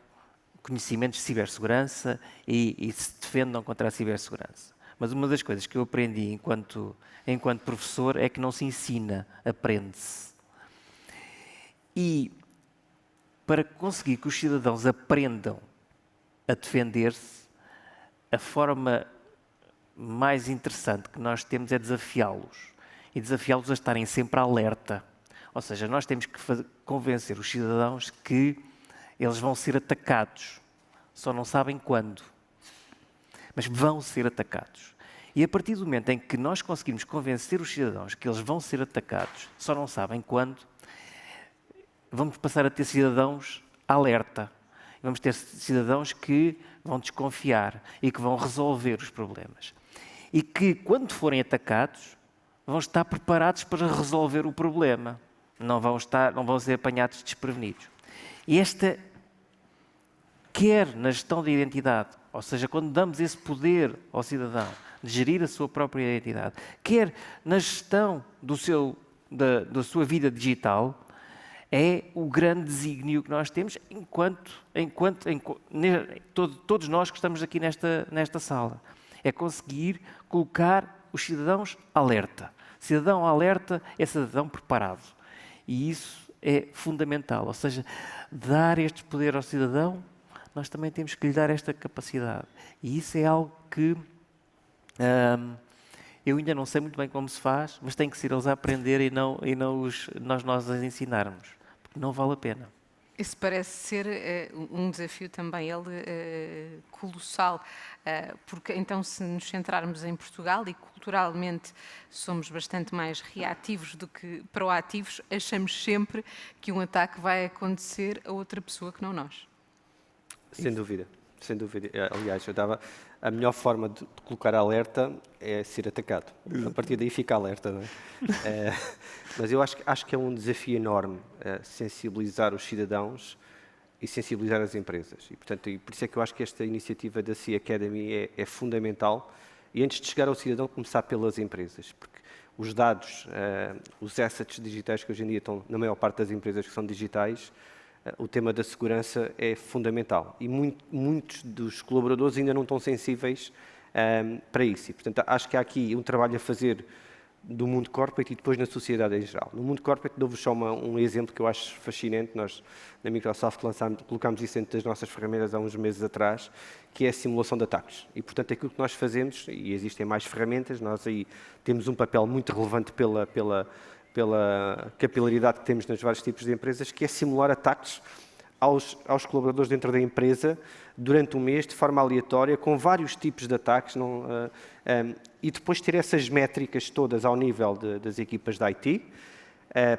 conhecimentos de cibersegurança e se defendam contra a cibersegurança. Mas uma das coisas que eu aprendi enquanto professor é que não se ensina, aprende-se. E para conseguir que os cidadãos aprendam a defender-se, a forma mais interessante que nós temos é desafiá-los. E desafiá-los a estarem sempre alerta. Ou seja, nós temos que convencer os cidadãos que eles vão ser atacados. Só não sabem quando. Mas vão ser atacados. E a partir do momento em que nós conseguimos convencer os cidadãos que eles vão ser atacados, só não sabem quando, vamos passar a ter cidadãos alerta. Vamos ter cidadãos que vão desconfiar e que vão resolver os problemas. E que, quando forem atacados, vão estar preparados para resolver o problema. Não vão ser apanhados desprevenidos. E esta, quer na gestão da identidade, ou seja, quando damos esse poder ao cidadão de gerir a sua própria identidade, quer na gestão da sua vida digital, é o grande desígnio que nós temos todos nós que estamos aqui nesta sala. É conseguir colocar os cidadãos alerta. Cidadão alerta é cidadão preparado. E isso é fundamental. Ou seja, dar este poder ao cidadão, nós também temos que lhe dar esta capacidade. E isso é algo que eu ainda não sei muito bem como se faz, mas tem que ser eles a aprender e não nós a ensinarmos. Porque não vale a pena. Esse parece ser um desafio também, colossal, porque então se nos centrarmos em Portugal e culturalmente somos bastante mais reativos do que proativos, achamos sempre que um ataque vai acontecer a outra pessoa que não nós. Sem dúvida, sem dúvida. Aliás, a melhor forma de colocar alerta é ser atacado. A partir daí fica alerta, não é? Mas eu acho que é um desafio enorme sensibilizar os cidadãos e sensibilizar as empresas. E, portanto, por isso é que eu acho que esta iniciativa da Sea Academy é fundamental. E antes de chegar ao cidadão, começar pelas empresas. Porque os dados, os assets digitais que hoje em dia estão na maior parte das empresas que são digitais, o tema da segurança é fundamental. E muitos dos colaboradores ainda não estão sensíveis para isso. E, portanto, acho que há aqui um trabalho a fazer do mundo corporate e depois na sociedade em geral. No mundo corporate, dou-vos só um exemplo que eu acho fascinante. Nós, na Microsoft, colocámos isso dentro das nossas ferramentas há uns meses atrás, que é a simulação de ataques. E, portanto, aquilo que nós fazemos, e existem mais ferramentas, nós aí temos um papel muito relevante pela capilaridade que temos nos vários tipos de empresas, que é simular ataques aos colaboradores dentro da empresa durante um mês, de forma aleatória, com vários tipos de ataques, e depois ter essas métricas todas ao nível das equipas da IT,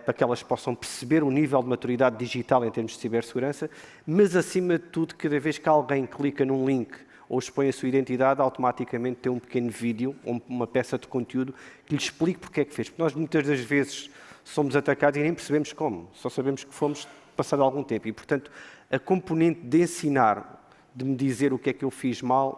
para que elas possam perceber o nível de maturidade digital em termos de cibersegurança, mas, acima de tudo, cada vez que alguém clica num link ou expõe a sua identidade, automaticamente tem um pequeno vídeo, ou uma peça de conteúdo, que lhe explique porque é que fez. Porque nós, muitas das vezes, somos atacados e nem percebemos como. Só sabemos que fomos passado algum tempo. E, portanto, a componente de ensinar, de me dizer o que é que eu fiz mal,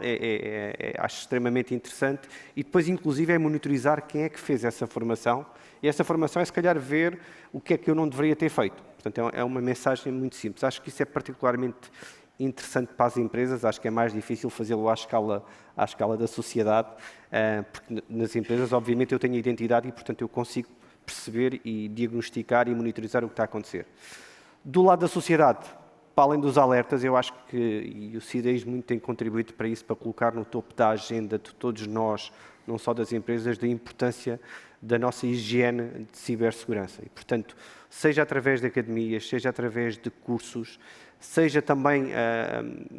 acho extremamente interessante. E depois, inclusive, é monitorizar quem é que fez essa formação. E essa formação é, se calhar, ver o que é que eu não deveria ter feito. Portanto, é uma mensagem muito simples. Acho que isso é particularmente interessante para as empresas. Acho que é mais difícil fazê-lo à escala da sociedade, porque nas empresas, obviamente, eu tenho identidade e, portanto, eu consigo perceber e diagnosticar e monitorizar o que está a acontecer. Do lado da sociedade, para além dos alertas, eu acho que, e o CIDEIS muito tem contribuído para isso, para colocar no topo da agenda de todos nós, não só das empresas, da importância da nossa higiene de cibersegurança. E, portanto, seja através de academias, seja através de cursos, seja também,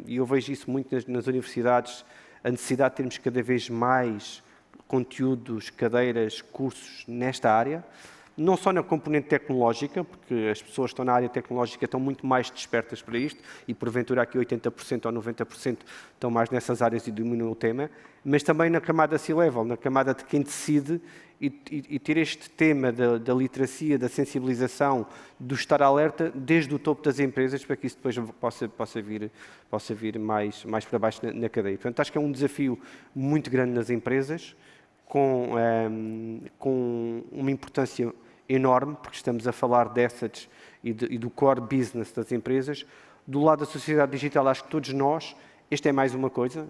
e eu vejo isso muito nas universidades, a necessidade de termos cada vez mais conteúdos, cadeiras, cursos nesta área, não só na componente tecnológica, porque as pessoas que estão na área tecnológica estão muito mais despertas para isto, e porventura aqui 80% ou 90% estão mais nessas áreas e dominam o tema, mas também na camada C-level, na camada de quem decide, e ter este tema da literacia, da sensibilização, do estar alerta desde o topo das empresas, para que isso depois possa vir mais para baixo na cadeia. Portanto, acho que é um desafio muito grande nas empresas, com uma importância enorme, porque estamos a falar de assets e do core business das empresas. Do lado da sociedade digital, acho que todos nós, esta é mais uma coisa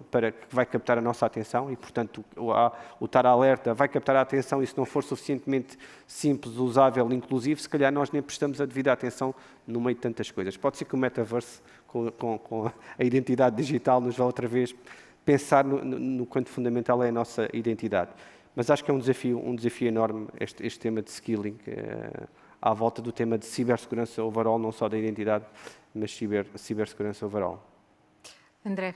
que vai captar a nossa atenção e, portanto, o estar alerta vai captar a atenção, e se não for suficientemente simples, usável, inclusivo, se calhar nós nem prestamos a devida atenção no meio de tantas coisas. Pode ser que o metaverse, com a identidade digital, nos vá outra vez pensar no quanto fundamental é a nossa identidade. Mas acho que é um desafio enorme este tema de skilling, à volta do tema de cibersegurança overall, não só da identidade, mas cibersegurança overall. André,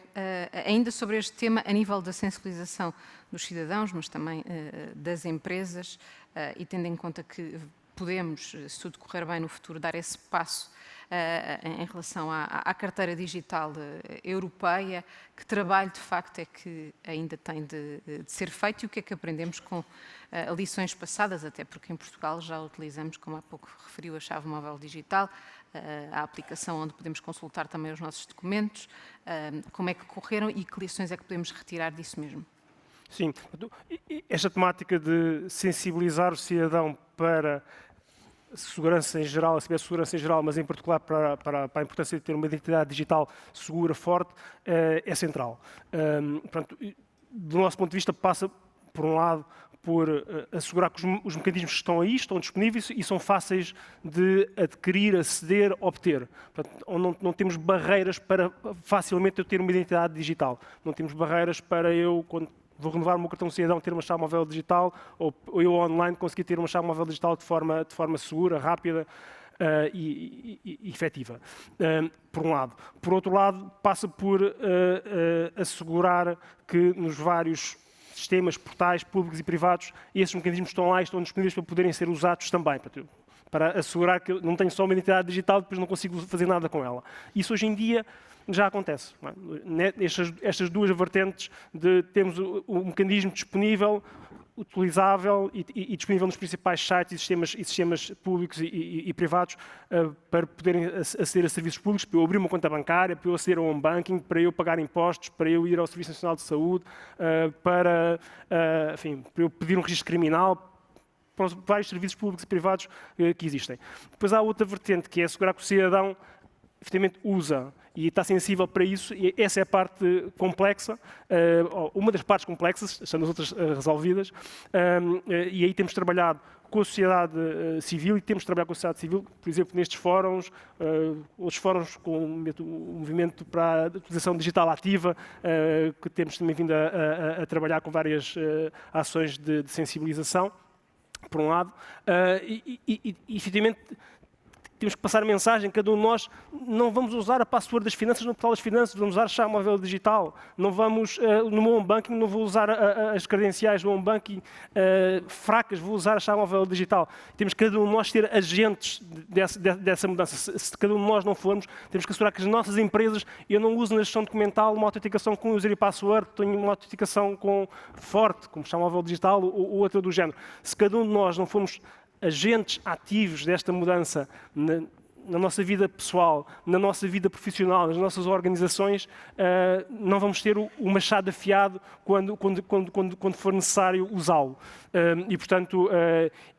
ainda sobre este tema, a nível da sensibilização dos cidadãos, mas também das empresas, e tendo em conta que podemos, se tudo correr bem no futuro, dar esse passo em relação à carteira digital europeia, que trabalho de facto é que ainda tem de ser feito e o que é que aprendemos com lições passadas, até porque em Portugal já utilizamos, como há pouco referiu, a chave móvel digital, a aplicação onde podemos consultar também os nossos documentos, como é que correram e que lições é que podemos retirar disso mesmo? Sim, esta temática de sensibilizar o cidadão para a segurança em geral, a cibersegurança em geral, mas em particular para a importância de ter uma identidade digital segura, forte, é central. Portanto, do nosso ponto de vista, passa, por um lado, por assegurar que os mecanismos que estão aí estão disponíveis e são fáceis de adquirir, aceder, obter. Portanto, não temos barreiras para facilmente eu ter uma identidade digital. Não temos barreiras para eu, quando vou renovar o meu cartão de cidadão, ter uma chave móvel digital, ou eu online conseguir ter uma chave móvel digital de forma segura, rápida e efetiva. Por um lado. Por outro lado, passa por assegurar que nos vários sistemas, portais públicos e privados, esses mecanismos estão lá e estão disponíveis para poderem ser usados também, para assegurar que eu não tenho só uma identidade digital e depois não consigo fazer nada com ela. Isso hoje em dia já acontece. Não é? Estas duas vertentes de termos o mecanismo disponível, utilizável e disponível nos principais sites e sistemas públicos e privados para poderem aceder a serviços públicos, para eu abrir uma conta bancária, para eu aceder ao home banking, para eu pagar impostos, para eu ir ao Serviço Nacional de Saúde, para eu pedir um registro criminal, para os vários serviços públicos e privados que existem. Depois há outra vertente, que é assegurar que o cidadão efetivamente usa e está sensível para isso, e essa é a parte complexa, uma das partes complexas, estão as outras resolvidas, e aí temos trabalhado com a sociedade civil e temos trabalhado com a sociedade civil, por exemplo, nestes fóruns, outros fóruns com o movimento para a utilização digital ativa, que temos também vindo a trabalhar com várias ações de sensibilização, por um lado, e efetivamente temos que passar a mensagem, cada um de nós não vamos usar a password das finanças no portal das finanças, vamos usar a chave móvel digital, não vamos, no meu home banking não vou usar as credenciais do home banking fracas, vou usar a chave móvel digital. Temos que cada um de nós ter agentes dessa mudança. Se cada um de nós não formos, temos que assegurar que as nossas empresas, eu não uso na gestão documental uma autenticação com user e password, tenho uma autenticação forte, como chave móvel digital ou outra do género. Se cada um de nós não formos agentes ativos desta mudança na nossa vida pessoal, na nossa vida profissional, nas nossas organizações, não vamos ter o machado afiado quando for necessário usá-lo. E, portanto,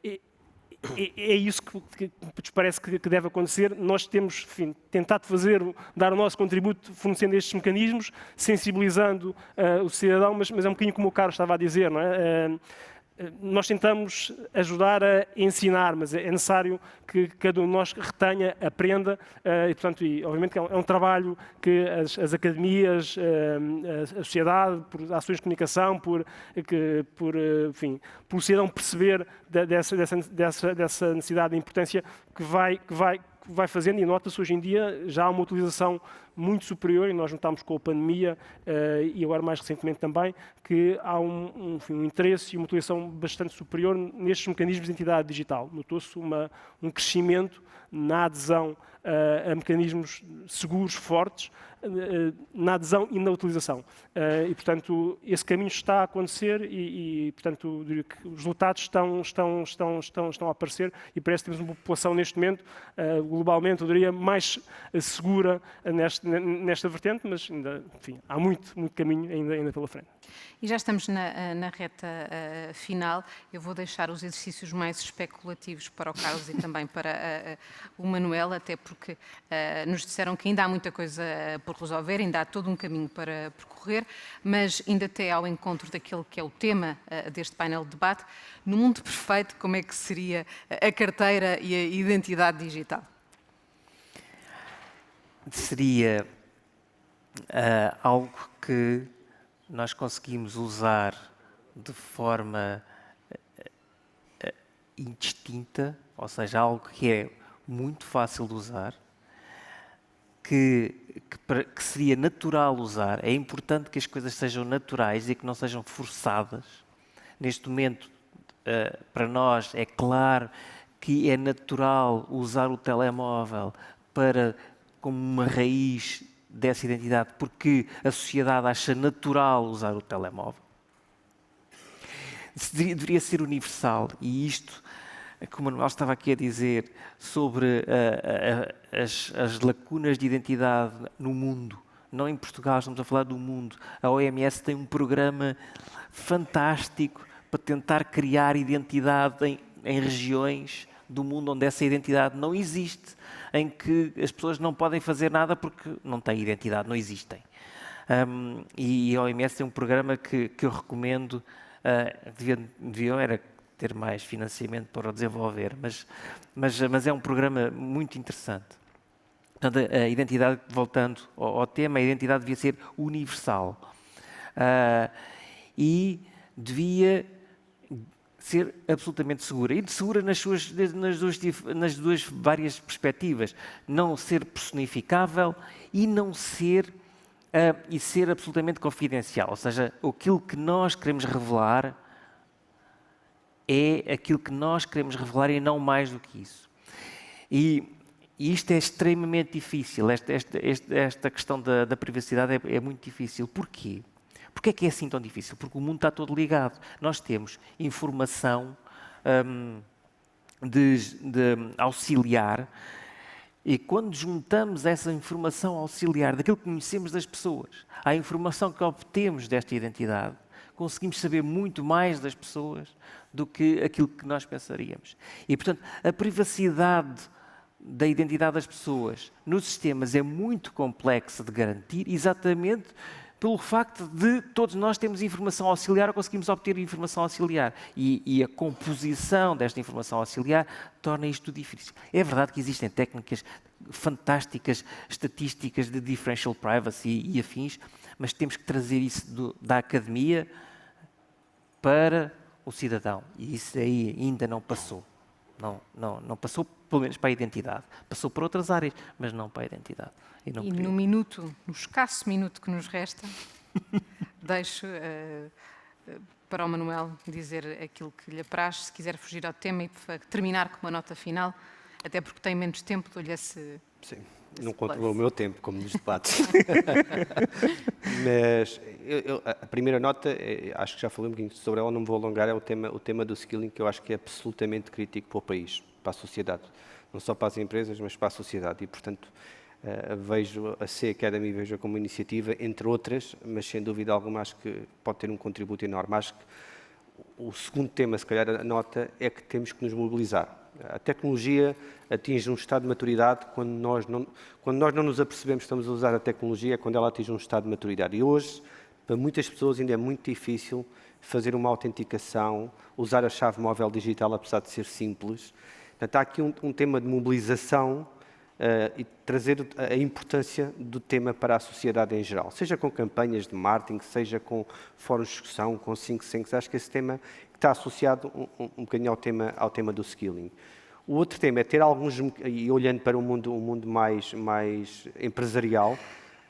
é isso que nos parece que deve acontecer. Nós temos, enfim, tentado dar o nosso contributo fornecendo estes mecanismos, sensibilizando o cidadão, mas é um bocadinho como o Carlos estava a dizer, não é? nós tentamos ajudar a ensinar, mas é necessário que cada um de nós retenha, aprenda, e, portanto, obviamente é um trabalho que as academias, a sociedade, por ações de comunicação, por cidadão perceber dessa necessidade de importância que vai fazendo, e nota-se hoje em dia já há uma utilização muito superior, e nós notamos com a pandemia e agora mais recentemente também, que há um interesse e uma utilização bastante superior nestes mecanismos de identidade digital. Notou-se um crescimento na adesão a mecanismos seguros, fortes, na adesão e na utilização. E, portanto, esse caminho está a acontecer e portanto, diria que os resultados estão a aparecer, e parece que temos uma população neste momento, globalmente, eu diria, mais segura nesta vertente, mas ainda, enfim, há muito caminho ainda pela frente. E já estamos na reta final. Eu vou deixar os exercícios mais especulativos para o Carlos e também para o Manuel, até porque nos disseram que ainda há muita coisa por resolver, ainda há todo um caminho para percorrer, mas ainda até ao encontro daquele que é o tema deste painel de debate, no mundo perfeito, como é que seria a carteira e a identidade digital? Seria algo que nós conseguimos usar de forma indistinta, ou seja, algo que é muito fácil de usar, que seria natural usar. É importante que as coisas sejam naturais e que não sejam forçadas. Neste momento, para nós, é claro que é natural usar o telemóvel como uma raiz dessa identidade, porque a sociedade acha natural usar o telemóvel. Deveria ser universal, e isto, como o Manuel estava aqui a dizer, sobre as lacunas de identidade no mundo, não em Portugal, estamos a falar do mundo. A OMS tem um programa fantástico para tentar criar identidade em regiões do mundo onde essa identidade não existe, em que as pessoas não podem fazer nada porque não têm identidade, não existem. E a OMS tem um programa que eu recomendo, deviam era ter mais financiamento para o desenvolver, mas é um programa muito interessante. Portanto, a identidade, voltando ao tema, a identidade devia ser universal e devia ser absolutamente segura. E segura nas duas várias perspectivas. Não ser personificável e não ser e ser absolutamente confidencial. Ou seja, aquilo que nós queremos revelar é aquilo que nós queremos revelar e não mais do que isso. E isto é extremamente difícil. Esta questão da privacidade é muito difícil. Porquê? Porquê é que é assim tão difícil? Porque o mundo está todo ligado. Nós temos informação de auxiliar, e quando juntamos essa informação auxiliar daquilo que conhecemos das pessoas à informação que obtemos desta identidade, conseguimos saber muito mais das pessoas do que aquilo que nós pensaríamos. E, portanto, a privacidade da identidade das pessoas nos sistemas é muito complexa de garantir, exatamente pelo facto de todos nós temos informação auxiliar ou conseguimos obter informação auxiliar. E a composição desta informação auxiliar torna isto difícil. É verdade que existem técnicas fantásticas, estatísticas de differential privacy e afins, mas temos que trazer isso da academia para o cidadão. E isso aí ainda não passou. Não passou, pelo menos, para a identidade. Passou por outras áreas, mas não para a identidade. E no escasso minuto que nos resta, deixo para o Manuel dizer aquilo que lhe apraz, se quiser fugir ao tema e terminar com uma nota final, até porque tem menos tempo, dou-lhe esse... Sim, não controlou o meu tempo, como nos debates. Mas a primeira nota, acho que já falei um bocadinho sobre ela, não me vou alongar, é o tema do skilling, que eu acho que é absolutamente crítico para o país, para a sociedade. Não só para as empresas, mas para a sociedade. E, portanto, vejo a C Academy vejo como iniciativa, entre outras, mas sem dúvida alguma acho que pode ter um contributo enorme. Acho que o segundo tema, se calhar a nota, é que temos que nos mobilizar. A tecnologia atinge um estado de maturidade quando nós não nos apercebemos que estamos a usar a tecnologia, é quando ela atinge um estado de maturidade. E hoje Para muitas pessoas ainda é muito difícil fazer uma autenticação, usar a chave móvel digital, apesar de ser simples. Portanto, há aqui um tema de mobilização e trazer a importância do tema para a sociedade em geral, seja com campanhas de marketing, seja com fóruns de discussão, com think tanks. Acho que esse tema está associado um bocadinho ao tema do skilling. O outro tema é ter alguns, e olhando para um mundo mais empresarial,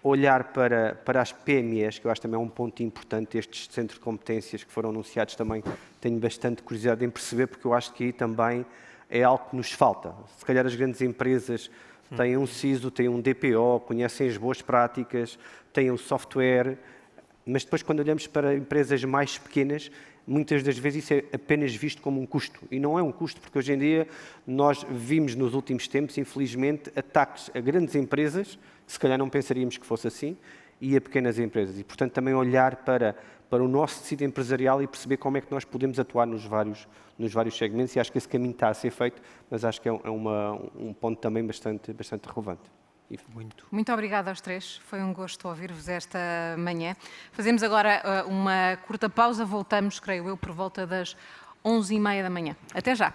olhar para as PMEs, que eu acho também é um ponto importante, estes centros de competências que foram anunciados também, tenho bastante curiosidade em perceber, porque eu acho que aí também é algo que nos falta. Se calhar as grandes empresas têm um CISO, têm um DPO, conhecem as boas práticas, têm o software, mas depois quando olhamos para empresas mais pequenas, muitas das vezes isso é apenas visto como um custo. E não é um custo, porque hoje em dia nós vimos nos últimos tempos, infelizmente, ataques a grandes empresas, que se calhar não pensaríamos que fosse assim, e a pequenas empresas. E, portanto, também olhar para o nosso tecido empresarial e perceber como é que nós podemos atuar nos vários segmentos. E acho que esse caminho está a ser feito, mas acho que é um ponto também bastante relevante. Muito obrigada aos três. Foi um gosto ouvir-vos esta manhã. Fazemos agora uma curta pausa. Voltamos, creio eu, por volta das 11h30 da manhã. Até já.